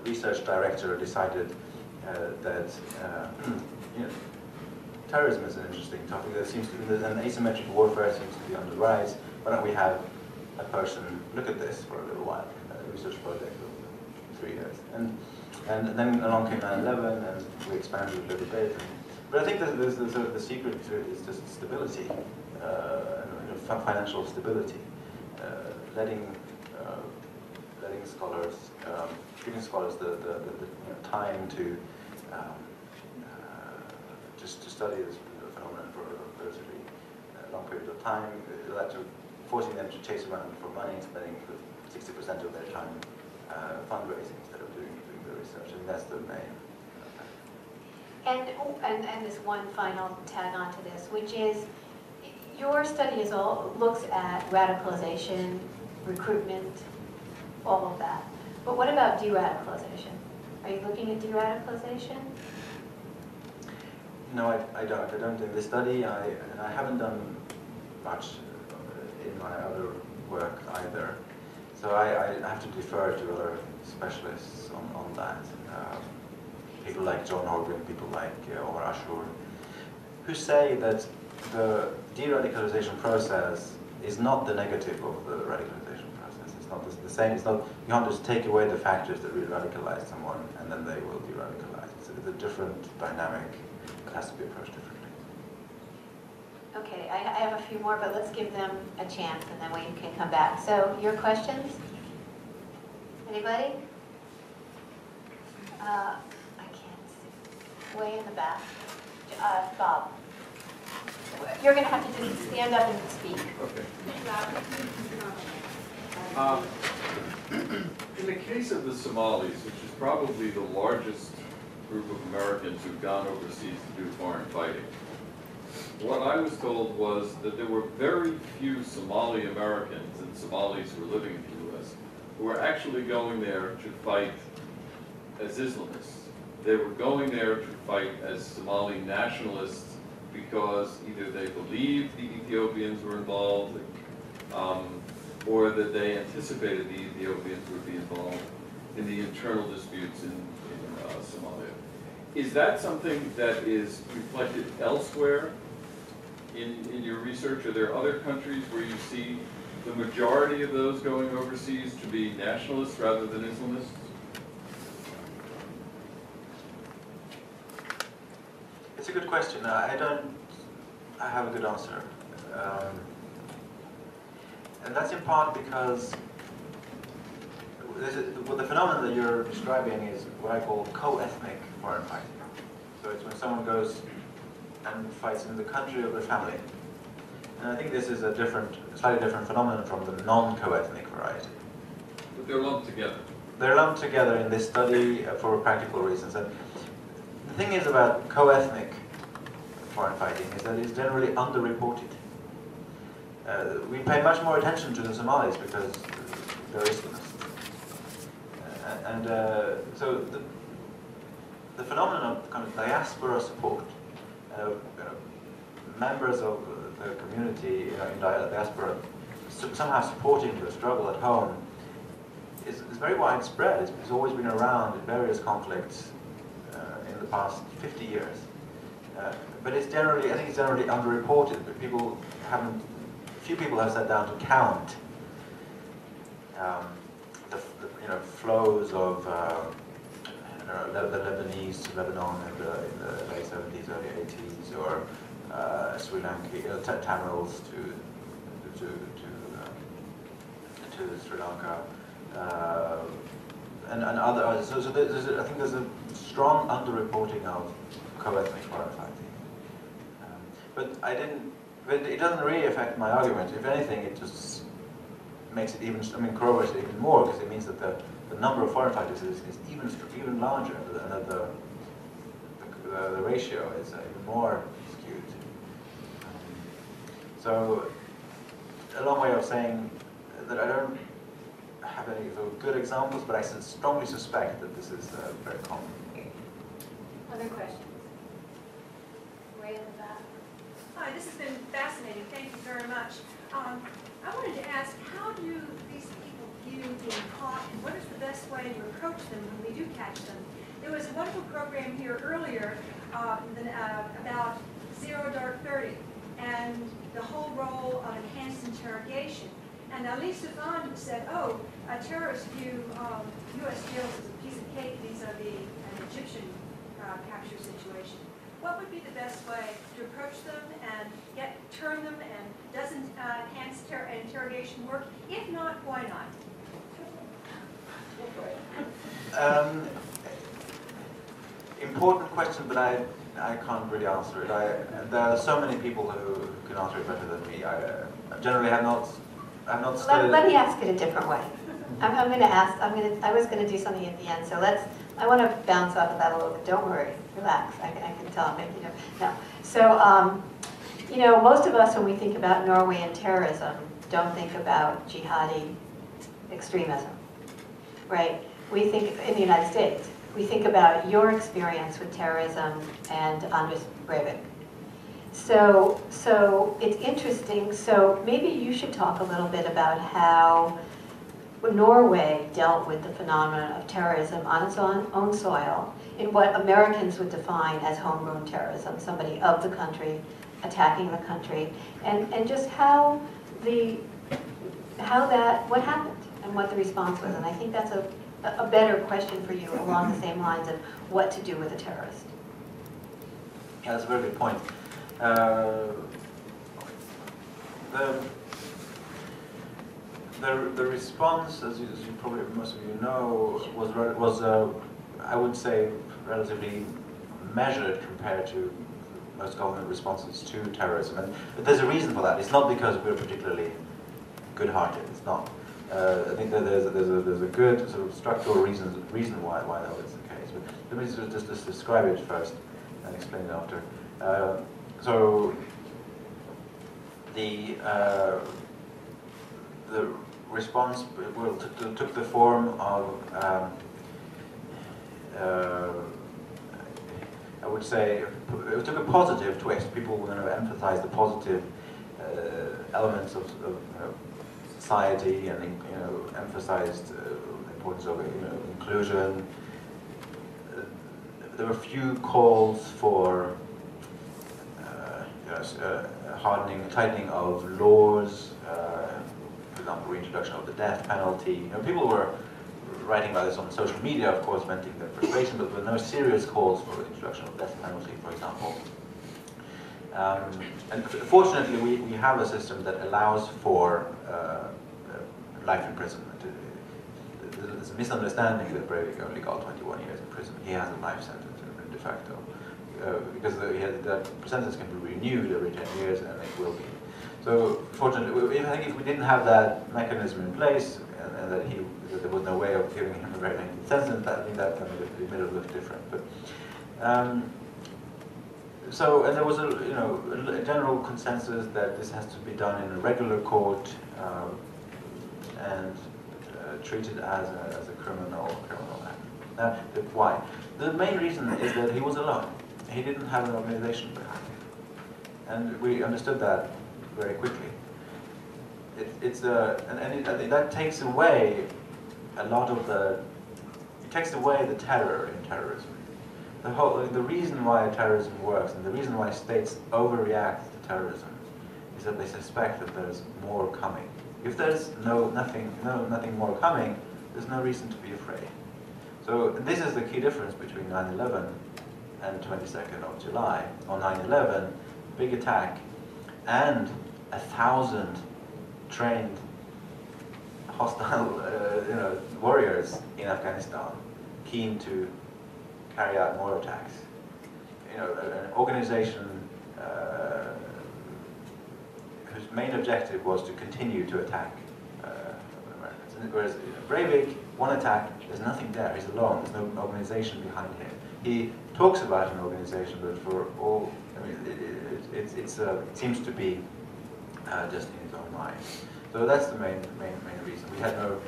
research director decided that terrorism is an interesting topic. There seems to be an asymmetric warfare seems to be on the rise. Why don't we have a person look at this for a little while? A research project of 3 years, and then along came 9/11, and we expanded a little bit. But I think that the secret to it is just stability, financial stability, letting scholars, giving scholars the time to just to study this phenomenon for a relatively long period of time, forcing them to chase around for money, spending 60% of their time fundraising instead of doing the research, and that's the main. And this one final tag on to this, which is your study looks at radicalization, recruitment, all of that. But what about de-radicalization? Are you looking at de-radicalization? No, I don't. I don't in this study. And I haven't done much in my other work either. So I have to defer to other specialists on that. People like John Hogan, people like Omar Ashur, who say that the de-radicalization process is not the negative of the radicalization process. It's not the same. It's not. You can't just take away the factors that re-radicalize someone and then they will de-radicalize. It's a different dynamic. It has to be approached differently. Okay, I have a few more, but let's give them a chance and then we can come back. So, your questions? Anybody? I can't see. Way in the back. Bob. You're going to have to just stand up and speak. Okay. In the case of the Somalis, which is probably the largest group of Americans who've gone overseas to do foreign fighting, what I was told was that there were very few Somali Americans and Somalis who were living in the U.S. who were actually going there to fight as Islamists. They were going there to fight as Somali nationalists because either they believed the Ethiopians were involved or that they anticipated the Ethiopians would be involved in the internal disputes in Somalia. Is that something that is reflected elsewhere in your research? Are there other countries where you see the majority of those going overseas to be nationalists rather than Islamists? It's a good question. I have a good answer. And that's in part because the phenomenon that you're describing is what I call co-ethnic foreign fighting. So it's when someone goes and fights in the country of their family. And I think this is a slightly different phenomenon from the non-co-ethnic variety. But they're lumped together. They're lumped together in this study for practical reasons. And the thing is about co-ethnic foreign fighting is that it's generally underreported. We pay much more attention to the Somalis because they're Islamists. So the phenomenon of kind of diaspora support, members of the community in diaspora somehow supporting the struggle at home is very widespread. It's always been around in various conflicts in the past 50 years. But I think it's generally underreported. But few people have sat down to count the flows of the Lebanese to Lebanon in the late 70s, early 80s, or Sri Lanka, Tamils to Sri Lanka, and other. So I think there's a strong underreporting of co-ethnic foreign fighting. But it doesn't really affect my argument. If anything, it just makes it corroborates it even more, because it means that the number of foreign fighters is even larger, and that the ratio is even more skewed. So, a long way of saying that I don't have any sort of good examples, but I strongly suspect that this is very common. Other questions? Way in the back. Hi, this has been fascinating. Thank you very much. I wanted to ask, how do these people view being caught, and what is the best way to approach them when we do catch them? There was a wonderful program here earlier about Zero Dark 30 and the whole role of enhanced interrogation. And Ali Sufan said, terrorists view U.S. jails as a piece of cake vis-a-vis an Egyptian capture situation. What would be the best way to approach them and turn them, and doesn't enhanced interrogation work? If not, why not? Important question, but I can't really answer it. There are so many people who can answer it better than me. I generally have not studied. Let me ask it a different way. I'm going to ask. I was going to do something at the end, so I want to bounce off of that a little bit. Don't worry, relax. I can tell I'm making no. So, most of us, when we think about Norway and terrorism, don't think about jihadi extremism, right? We think in the United States. We think about your experience with terrorism and Anders Breivik. So it's interesting. So maybe you should talk a little bit about how Norway dealt with the phenomenon of terrorism on its own soil in what Americans would define as homegrown terrorism, somebody of the country attacking the country, and just what happened and what the response was. And I think that's a better question for you along the same lines of what to do with a terrorist. Yeah, that's a very good point. The response, as you probably most of you know, was I would say relatively measured compared to most government responses to terrorism, and there's a reason for that. It's not because we're particularly good-hearted. It's not. I think that there's a good sort of structural reason why that is the case. But let me just describe it first and explain it after. So the response took the form of I would say it took a positive twist. People were going to emphasize the positive elements of society, and emphasized the importance of inclusion. there were few calls for tightening of laws, for example, reintroduction of the death penalty. You know, people were writing about this on social media, of course, venting their frustration, but there were no serious calls for the introduction of the death penalty, for example. And fortunately, we have a system that allows for life imprisonment. There's a misunderstanding that Breivik only got 21 years in prison. He has a life sentence de facto. Because the sentence can be renewed every 10 years, and it will be. So, fortunately, I think if we didn't have that mechanism in place, and that there was no way of giving him a very lengthy sentence, I think that it may have looked different. But and there was a general consensus that this has to be done in a regular court and treated as a criminal act. Why? The main reason is that he was alone. He didn't have an organization behind him, and we understood that very quickly. I think that takes away a lot of the terror in terrorism. The reason why terrorism works and the reason why states overreact to terrorism is that they suspect that there's more coming. If there's nothing more coming, there's no reason to be afraid. So this is the key difference between 9/11 and 22nd of July. On 9/11, big attack, and 1,000 trained hostile warriors in Afghanistan, keen to carry out more attacks. An organization whose main objective was to continue to attack Americans. Whereas Breivik, one attack, there's nothing there. He's alone. There's no organization behind him. He talks about an organization, but for all, it seems to be just in his own mind. So that's the main reason. We had no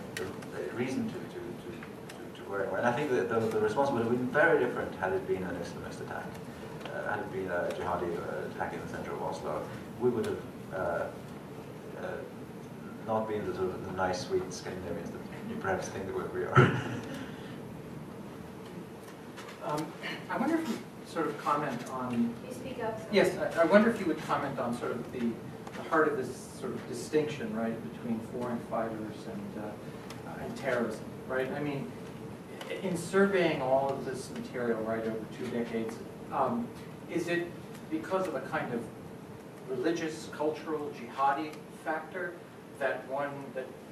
reason to worry. And I think that the response would have been very different had it been an Islamist attack. Had it been a jihadi attack in the center of Oslo, we would have not been the sort of the nice, sweet Scandinavians that you perhaps think that we are. I wonder if you sort of comment on... Can you speak up? Yes, I wonder if you would comment on sort of the heart of this sort of distinction, right, between foreign fighters and terrorism, right? I mean, in surveying all of this material, right, over 2 decades, is it because of a kind of religious, cultural, jihadi factor that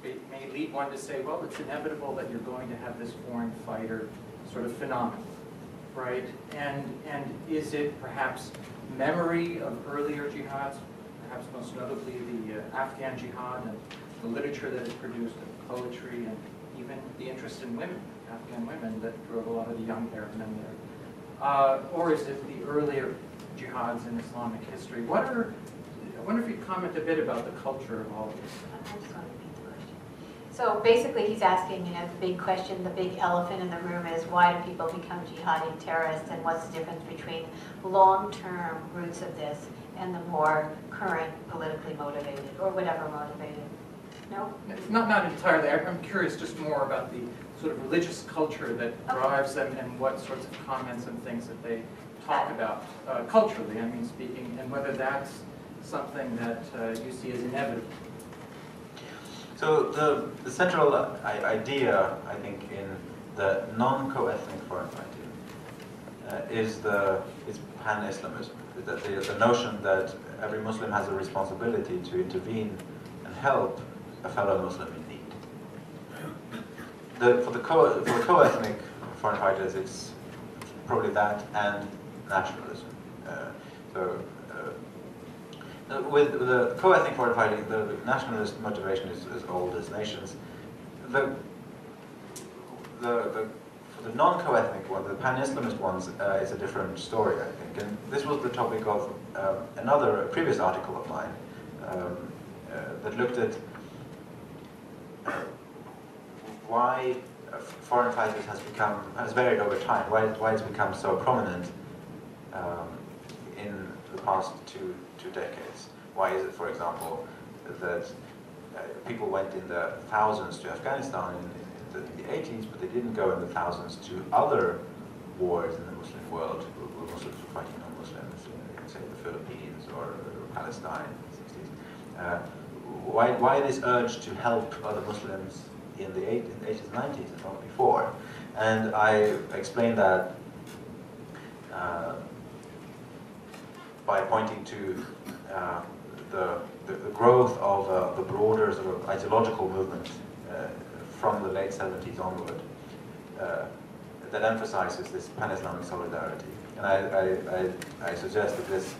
may lead one to say, well, it's inevitable that you're going to have this foreign fighter sort of phenomenon, right? And is it perhaps memory of earlier jihads, perhaps most notably the Afghan jihad and the literature that it produced, and poetry, and even the interest in women, Afghan women, that drove a lot of the young Arab men there? Or is it the earlier jihads in Islamic history? I wonder if you'd comment a bit about the culture of all of this. I just want to repeat the question. So basically he's asking, the big question, the big elephant in the room is, why do people become jihadi terrorists, and what's the difference between long-term roots of this and the more current politically motivated, or whatever motivated? No? Not entirely. I'm curious just more about the sort of religious culture that drives them, and what sorts of comments and things that they talk about culturally, I mean, speaking, and whether that's something that you see as inevitable. So the central idea, I think, in the non-co-ethnic foreign fighting is pan-Islamism. The notion that every Muslim has a responsibility to intervene and help a fellow Muslim in need. For the co-ethnic foreign fighters, it's probably that and nationalism. With the co-ethnic foreign fighting, the nationalist motivation is as old as nations. For the non-co-ethnic one, the pan-Islamist ones, is a different story, I think. And this was the topic of a previous article of mine that looked at why foreign fighters has varied over time, why it's become so prominent in the past two decades. Why is it, for example, that people went in the thousands to Afghanistan in the 80s, but they didn't go in the thousands to other wars in the Muslim world, where Muslims were fighting non-Muslims, say the Philippines or Palestine in the 60s. Why this urge to help other Muslims in the 80s and 90s and not before? And I explained that by pointing to the growth of the broader sort of ideological movement from the late 70s onward that emphasizes this pan-Islamic solidarity. And I suggest that this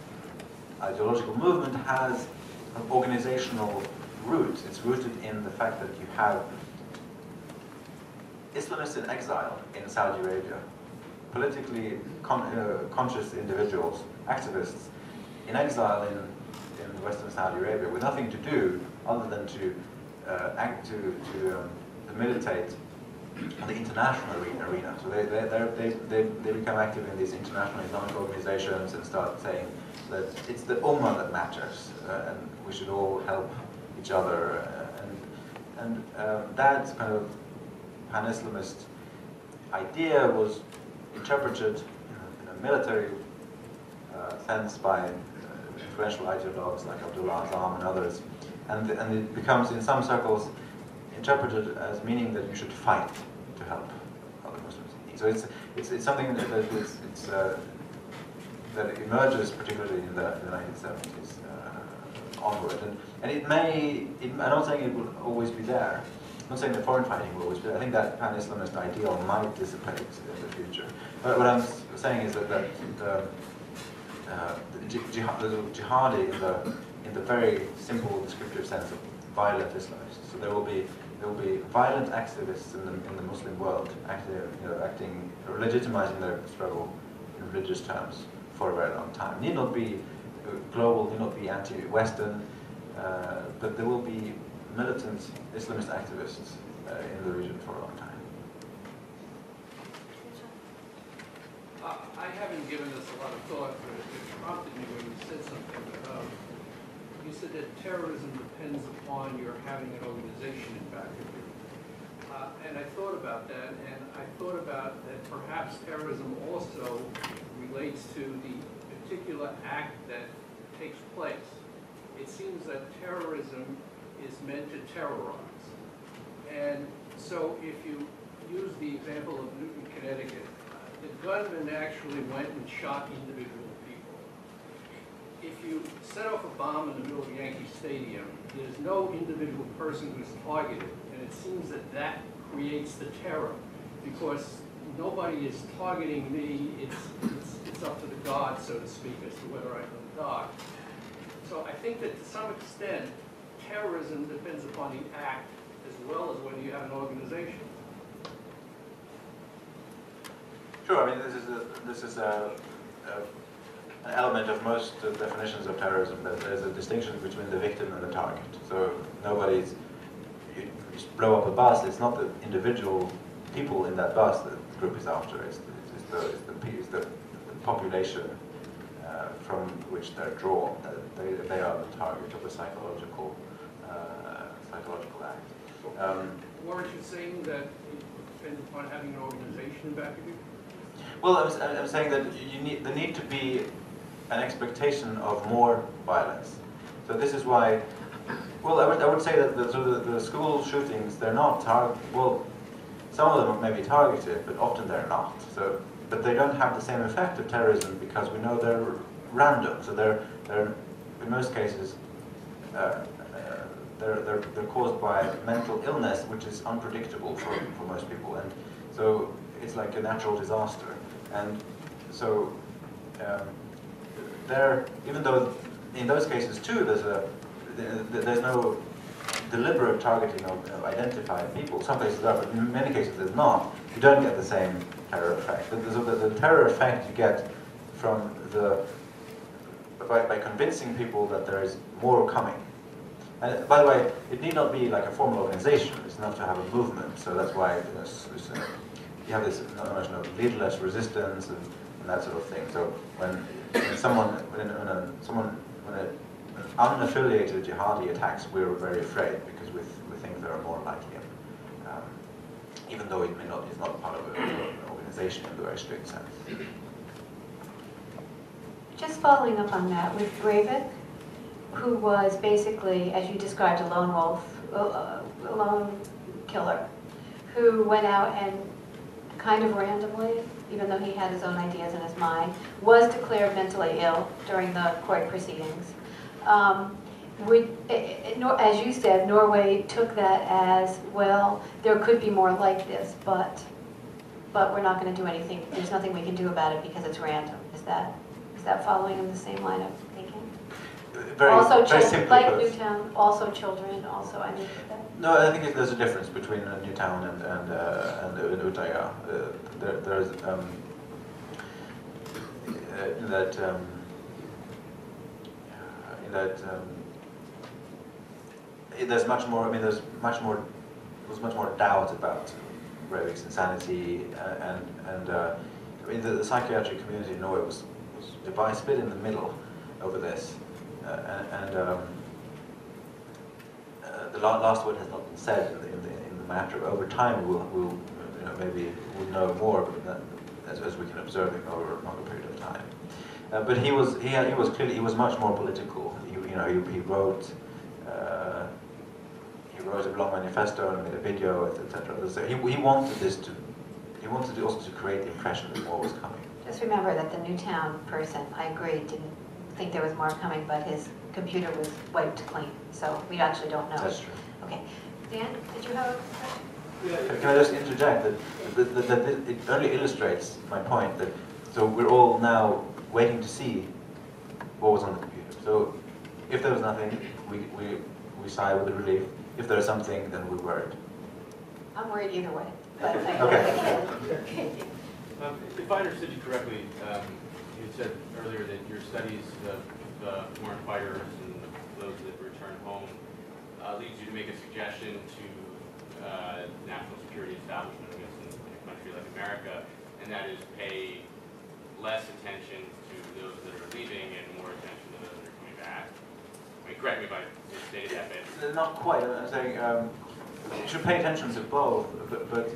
ideological movement has an organizational root. It's rooted in the fact that you have Islamists in exile in Saudi Arabia, politically conscious individuals, activists, in exile in Western Saudi Arabia with nothing to do other than to militate on the international arena. So they become active in these international Islamic organizations and start saying that it's the Ummah that matters and we should all help each other. And that kind of pan-Islamist idea was interpreted in a military sense by influential ideologues like Abdullah Azam and others, and it becomes in some circles interpreted as meaning that you should fight to help other Muslims in need. So it's something that emerges particularly in the 1970s onward, and I'm not saying it will always be there. I'm not saying that foreign fighting will always be there. I think that pan-Islamist ideal might dissipate in the future. But what I'm saying is that the jihadi in the very simple descriptive sense of violent Islamists. So there will be violent activists in the Muslim world acting, legitimizing their struggle in religious terms for a very long time. Need not be global, need not be anti-Western, but there will be militant Islamist activists in the region for a long time. I haven't given this a lot of thought, but it prompted me when you said something. You said that terrorism depends upon your having an organization in back of you. And I thought about that, and I thought about that perhaps terrorism also relates to the particular act that takes place. It seems that terrorism is meant to terrorize. And so if you use the example of Newton, Connecticut, the gunman actually went and shot individual people. If you set off a bomb in the middle of Yankee Stadium, there's no individual person who's targeted, and it seems that that creates the terror, because nobody is targeting me, it's up to the God, so to speak, as to whether I know the God. So I think that to some extent, terrorism depends upon the act as well as whether you have an organization. Sure. I mean, this is an element of most definitions of terrorism. That there's a distinction between the victim and the target. So you blow up a bus. It's not the individual people in that bus that the group is after. It's the population from which they're drawn. They are the target of the psychological act. Weren't you saying that it depends upon having an organization back of you? Well, I'm saying that there need to be an expectation of more violence. So this is why. Well, I would say that the school shootings, they're not well, some of them may be targeted, but often they're not. So, but they don't have the same effect of terrorism because we know they're random. So they're in most cases they're caused by mental illness, which is unpredictable for most people, and so it's like a natural disaster. And so even though in those cases too, there's no deliberate targeting of identified people. Some cases there are, but in many cases there's not. You don't get the same terror effect. The terror effect you get from by convincing people that there is more coming. And by the way, it need not be like a formal organization. It's enough to have a movement. So that's why you have this notion of leaderless resistance and that sort of thing. So when an unaffiliated jihadi attacks, we're very afraid because we think there are more like him. even though it may not, it's not part of an organization in the very strict sense. Just following up on that, with Breivik, who was basically, as you described, a lone wolf, a lone killer, who went out and kind of randomly, even though he had his own ideas in his mind, was declared mentally ill during the court proceedings. As you said, Norway took that as, well, there could be more like this, but we're not going to do anything. There's nothing we can do about it because it's random. Is that following in the same line of thinking? Also, children, like Newtown, also children, also, I mean. No, I think there's a difference between Newtown and Uttaya. There's there's much more. I mean, there's much more doubt about Breivik's insanity, and I mean, the psychiatric community in Norway was divided, split in the middle over this, the last word has not been said in the matter. Over time, we'll maybe we'll know more, but as we can observe it over a longer period of time. But he was clearly much more political. He wrote a long manifesto and made a video, etc. So he wanted also to create the impression that more was coming. Just remember that the Newtown person, I agree, didn't think there was more coming, but his computer was wiped clean, so we actually don't know. That's true. Okay, Dan, did you have a question? Yeah. Can I just interject that it only illustrates my point that so we're all now waiting to see what was on the computer. So if there was nothing, we sigh with relief. If there's something, then we're worried. I'm worried either way. But Okay. If I understood you correctly, you said earlier that your studies of foreign fighters and those that return home leads you to make a suggestion to national security establishment, I guess, in a country like America, and that is pay less attention to those that are leaving and more attention to those that are coming back. I mean, correct me if I misstated that bit. Not quite. I'm saying you should pay attention to both, but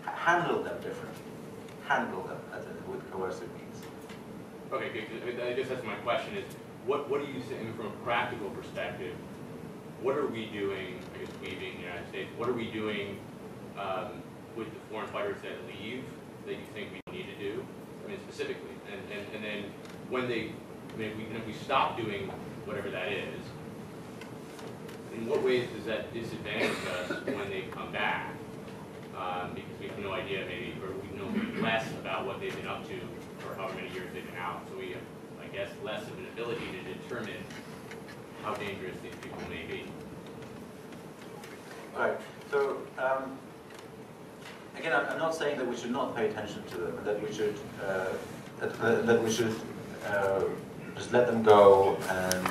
handle them differently. Handle them as with coercive means. Okay, good. I guess that's my question is, what do you think, from a practical perspective, what are we doing, I guess we being the United States, what are we doing with the foreign fighters that leave that you think we need to do? I mean, specifically. And then when they, I mean, if we stop doing whatever that is, in what ways does that disadvantage us when they come back? Because we have no idea, maybe, or we know less about what they've been up to for however many years they've been out. So we have, I guess, less of an ability to determine how dangerous these people may be. Right. So again, I'm not saying that we should not pay attention to them, that we should just let them go and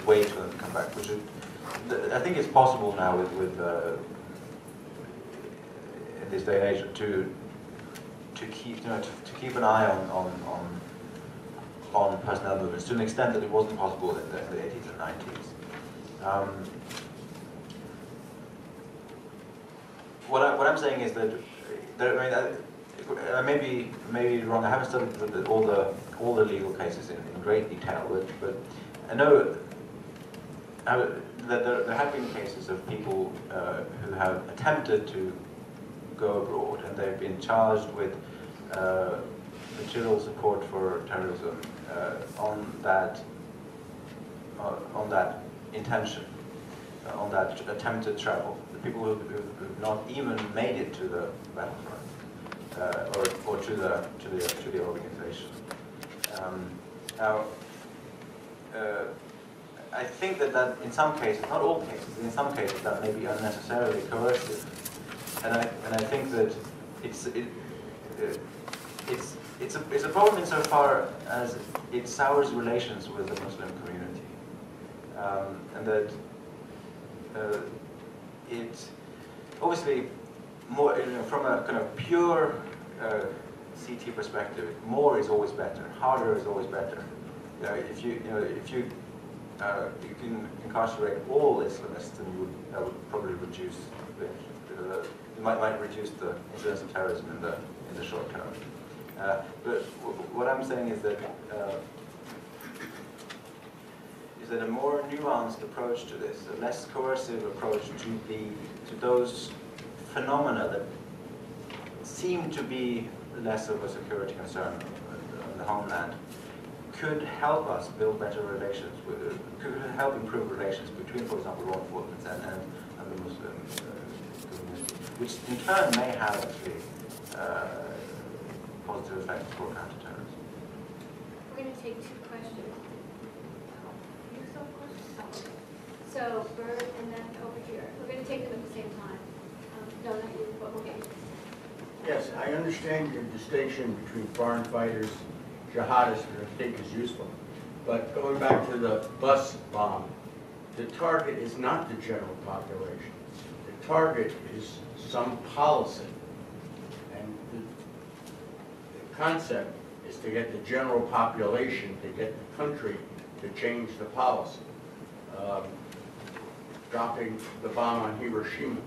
wait for them to come back. We should. I think it's possible now with in this day and age to keep an eye on personnel movements to an extent that it wasn't possible in the 80s and 90s. What I'm saying is that I may be wrong. I haven't studied all the legal cases in great detail, but I know that there have been cases of people who have attempted to go abroad and they've been charged with material support for terrorism on that intention, on that attempted travel. The people who've not even made it to the battlefront or to the organization. Now, I think that in some cases, not all cases, in some cases that may be unnecessarily coercive, and I think that it's a problem insofar as it sours relations with the Muslim community, and that it obviously more from a kind of pure CT perspective, more is always better, harder is always better. If you you can incarcerate all Islamists, and that would probably reduce it might reduce the incidence of terrorism in the short term. But what I'm saying is that a more nuanced approach to this, a less coercive approach to those phenomena that seem to be less of a security concern on the homeland, could help us build better relations, could help improve relations between, for example, law enforcement and the Muslim community, which in turn may have actually positive effects for counterterrorism. We're going to take two questions. So Bert and then over here. We're going to take them at the same time. No, not you, but okay. Yes, I understand your distinction between foreign fighters, jihadists, which I think is useful. But going back to the bus bomb, the target is not the general population. The target is some policy. And the concept is to get the general population, to get the country to change the policy. Dropping the bomb on Hiroshima,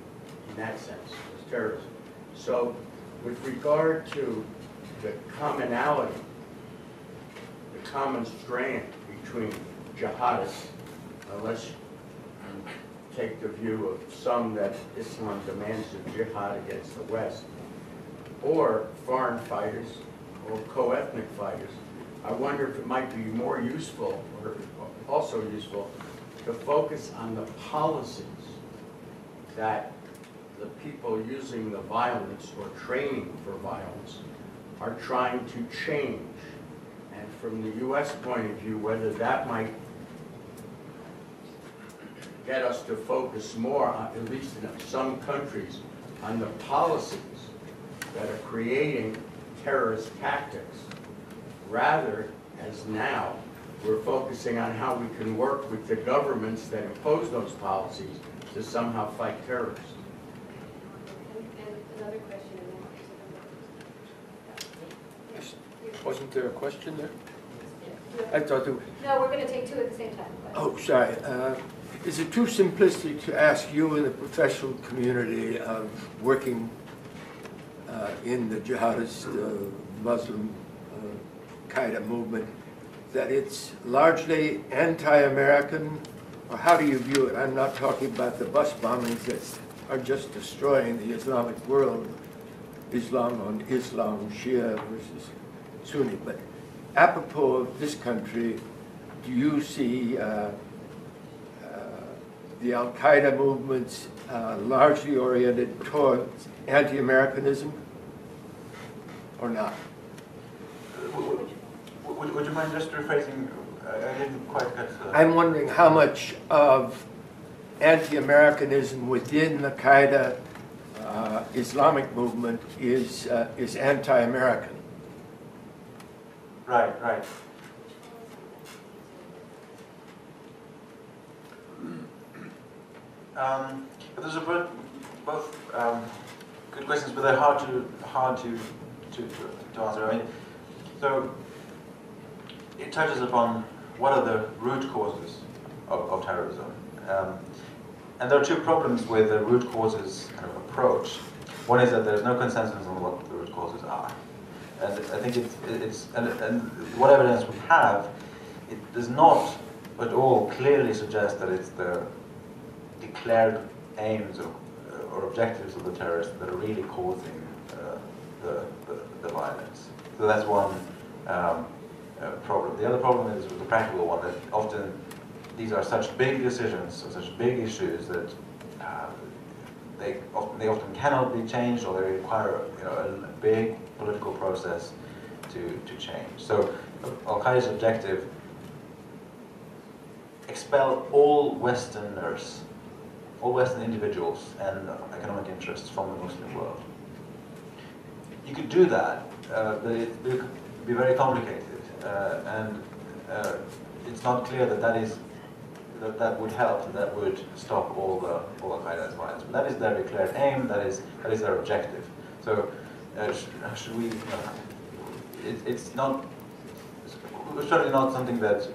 in that sense, was terrorism. So, with regard to the commonality, the common strand between jihadists, unless you take the view of some that Islam demands a jihad against the West, or foreign fighters, or co-ethnic fighters, I wonder if it might be more useful, or also useful, to focus on the policies that the people using the violence or training for violence are trying to change. And from the U.S. point of view, whether that might get us to focus more, on, at least in some countries, on the policies that are creating terrorist tactics, rather, as now, we're focusing on how we can work with the governments that impose those policies to somehow fight terrorists. And another question. Wasn't there a question there? I thought there was. No, we're going to take two at the same time. Oh, sorry. Is it too simplistic to ask you in the professional community of working in the jihadist Muslim Qaeda movement that it's largely anti-American, or how do you view it? I'm not talking about the bus bombings that are just destroying the Islamic world, Islam on Islam, Shia versus Sunni, but apropos of this country, do you see the Al-Qaeda movements largely oriented towards anti-Americanism, or not? Would you mind just rephrasing? I didn't quite catch that. I'm wondering how much of anti-Americanism within the Qaeda Islamic movement is anti-American. Right. But those are both good questions, but they're hard to answer. I mean, so it touches upon what are the root causes of terrorism, and there are two problems with the root causes kind of approach. One is that there's no consensus on what the root causes are, and I think and what evidence we have, it does not at all clearly suggest that it's the declared aims or objectives of the terrorists that are really causing the violence. So that's one problem. The other problem is with the practical one, that often these are such big decisions, or such big issues that they often cannot be changed, or they require a big political process to change. So Al-Qaeda's objective: expel all Westerners, all Western individuals and economic interests from the Muslim world. You could do that, but it would be very complicated, and it's not clear that would help, and that would stop all Al-Qaeda's violence. But that is their declared aim. That is their objective. So should we? It's not. It's certainly not something that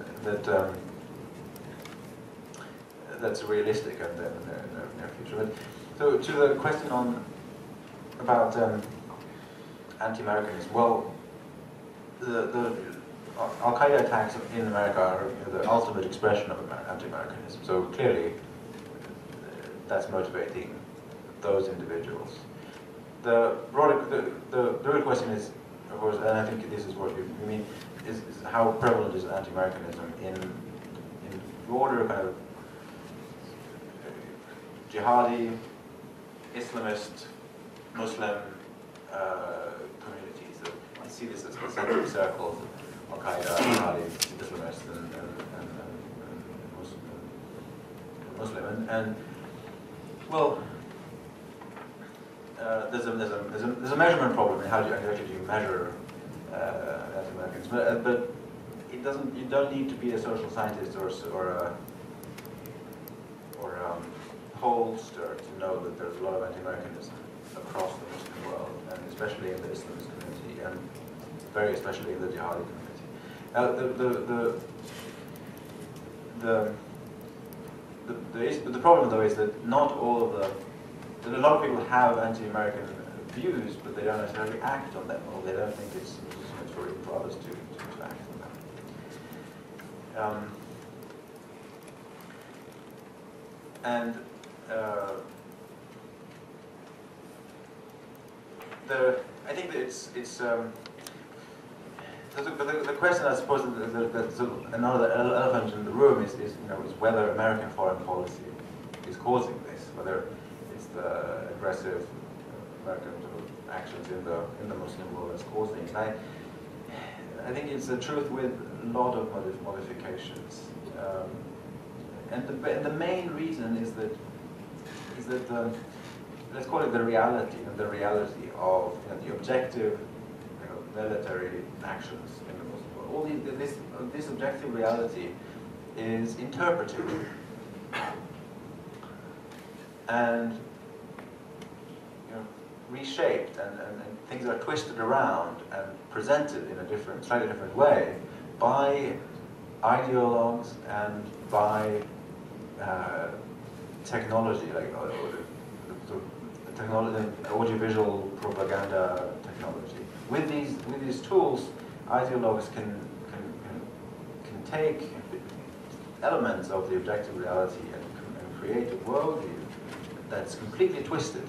that's realistic in the near future. But, so to the question about anti-Americanism, well, the Al-Qaeda attacks in America are the ultimate expression of anti-Americanism. So clearly, that's motivating those individuals. The real question is, of course, and I think this is what you mean, is how prevalent is anti-Americanism in broader kind of jihadi, Islamist, Muslim communities. So I see this as concentric circles of Al-Qaeda, jihadis, Islamists, and Muslim. And well, there's a measurement problem in how do you measure anti-Americans, but it doesn't. You don't need to be a social scientist or a pollster to know that there's a lot of anti-Americanism across the Muslim world, and especially in the Islamist community, and very especially in the jihadi community. Now, the problem though is that not all of that a lot of people have anti-American views, but they don't necessarily act on them, or they don't think it's legitimate for others to act on them. I think that it's the question, I suppose, that's another elephant in the room is whether American foreign policy is causing this, whether it's the aggressive American sort of actions in the Muslim world that's causing it. I think it's the truth with a lot of modifications, and the main reason is that let's call it the reality of the objective military actions in the Muslim world. All this objective reality is interpreted and reshaped, and things are twisted around and presented in a slightly different way by ideologues and by technology, like technology, audiovisual propaganda technology. With these tools, ideologues can take elements of the objective reality and create a worldview that's completely twisted,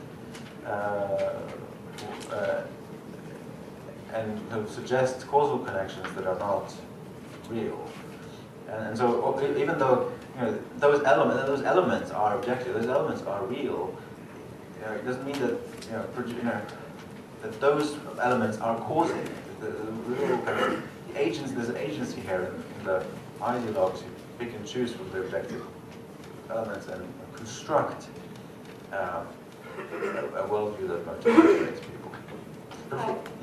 and suggest causal connections that are not real. And so even though those elements are objective, those elements are real, it doesn't mean that that those elements are causing it. The real kind of there's an agency here in the ideologues who pick and choose from the objective elements and construct a worldview that motivates people.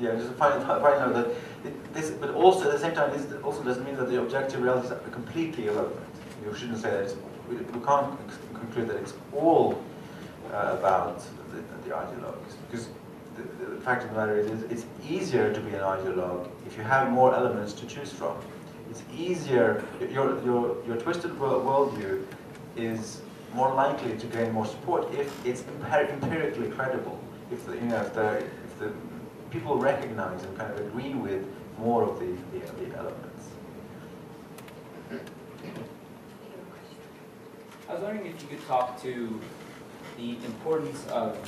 Yeah, just a final note that this, but also at the same time, this also doesn't mean that the objective realities are completely irrelevant. You shouldn't say that we can't conclude that it's all about the ideologues, because the fact of the matter is it's easier to be an ideologue if you have more elements to choose from. It's easier. Your twisted worldview is more likely to gain more support if it's empirically credible. If the people recognize and kind of agree with more of the elements. I was wondering if you could talk to the importance of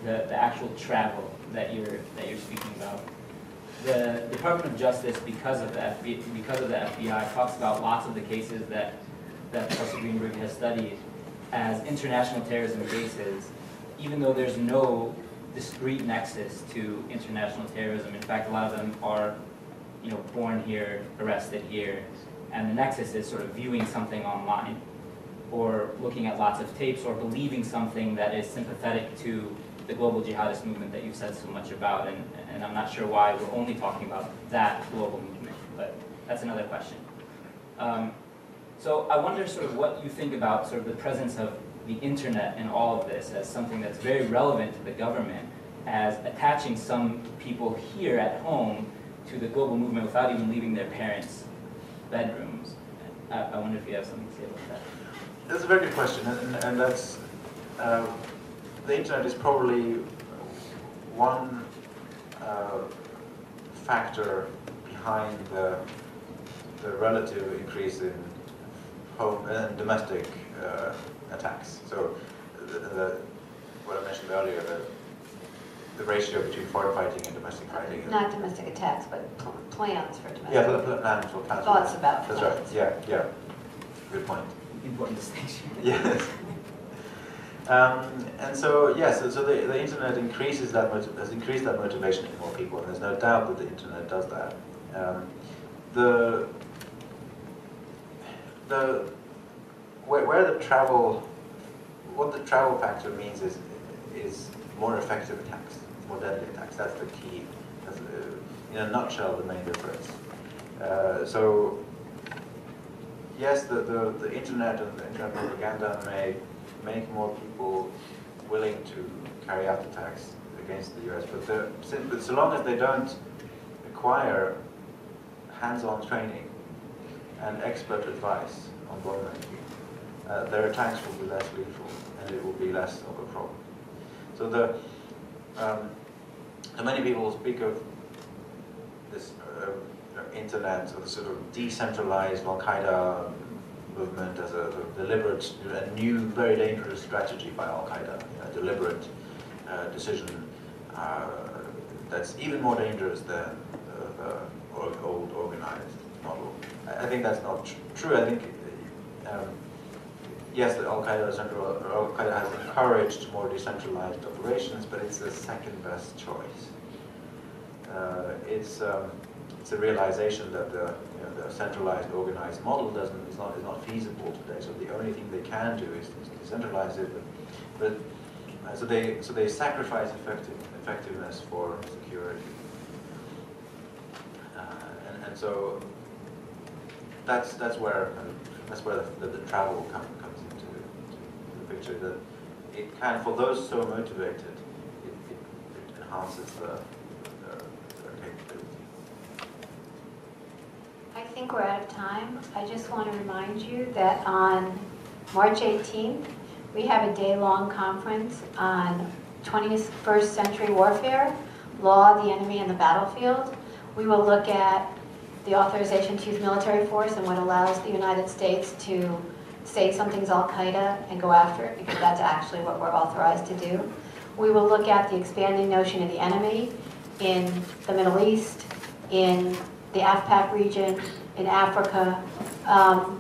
the actual travel that you're speaking about. The Department of Justice, because of the FBI, talks about lots of the cases that Professor Greenberg has studied as international terrorism cases, even though there's no discrete nexus to international terrorism. In fact, a lot of them are, born here, arrested here, and the nexus is sort of viewing something online, or looking at lots of tapes, or believing something that is sympathetic to the global jihadist movement that you've said so much about, and I'm not sure why we're only talking about that global movement, but that's another question. So I wonder sort of what you think about sort of the presence of the internet in all of this as something that's very relevant to the government, as attaching some people here at home to the global movement without even leaving their parents' bedrooms. I wonder if you have something to say about that. That's a very good question, and that's the internet is probably one factor behind the relative increase in home and domestic attacks. So what I mentioned earlier, the ratio between foreign fighting and domestic fighting. Not domestic attacks, but plans for domestic. Yeah, plans for plans. Thoughts about That's plans. right. Yeah, yeah. Good point. Important distinction. Yes. And so yes, so the internet increases that has increased that motivation in more people, and there's no doubt that the internet does that. Where the travel, what the travel factor means is more effective attacks, more deadly attacks. That's the key. That's, in a nutshell, the main difference. So yes, the internet and the internet propaganda may make more people willing to carry out attacks against the US, but so long as they don't acquire hands-on training and expert advice on bomb making, their attacks will be less lethal and it will be less of a problem. So so many people speak of this internet or the sort of decentralized Al-Qaeda movement as a deliberate, a new, very dangerous strategy by Al-Qaeda, a deliberate decision that's even more dangerous than the old organized model. I think that's not true. I think, yes, Al-Qaeda has encouraged more decentralized operations, but it's the second best choice. It's a realization that the centralized, organized model is not feasible today. So the only thing they can do is decentralize it. So they sacrifice effectiveness for security. And so that's where the travel comes into the picture. That it can, for those so motivated, it enhances their capability. I think we're out of time. I just want to remind you that on March 18th, we have a day-long conference on 21st century warfare, law, the enemy, and the battlefield. We will look at the authorization to use military force and what allows the United States to say something's Al-Qaeda and go after it, because that's actually what we're authorized to do. We will look at the expanding notion of the enemy in the Middle East, in the AFPAC region, in Africa.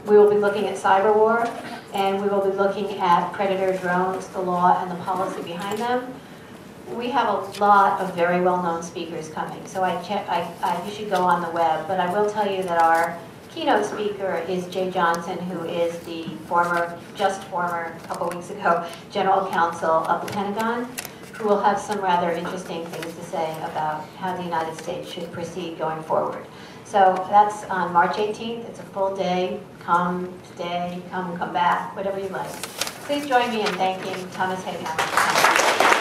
We will be looking at cyber war, and we will be looking at predator drones, the law and the policy behind them. We have a lot of very well-known speakers coming, so you should go on the web. But I will tell you that our keynote speaker is Jay Johnson, who is the former, a couple weeks ago, General Counsel of the Pentagon, who will have some rather interesting things to say about how the United States should proceed going forward. So that's on March 18th. It's a full day. Come, stay, come back, whatever you like. Please join me in thanking Thomas Hegghammer.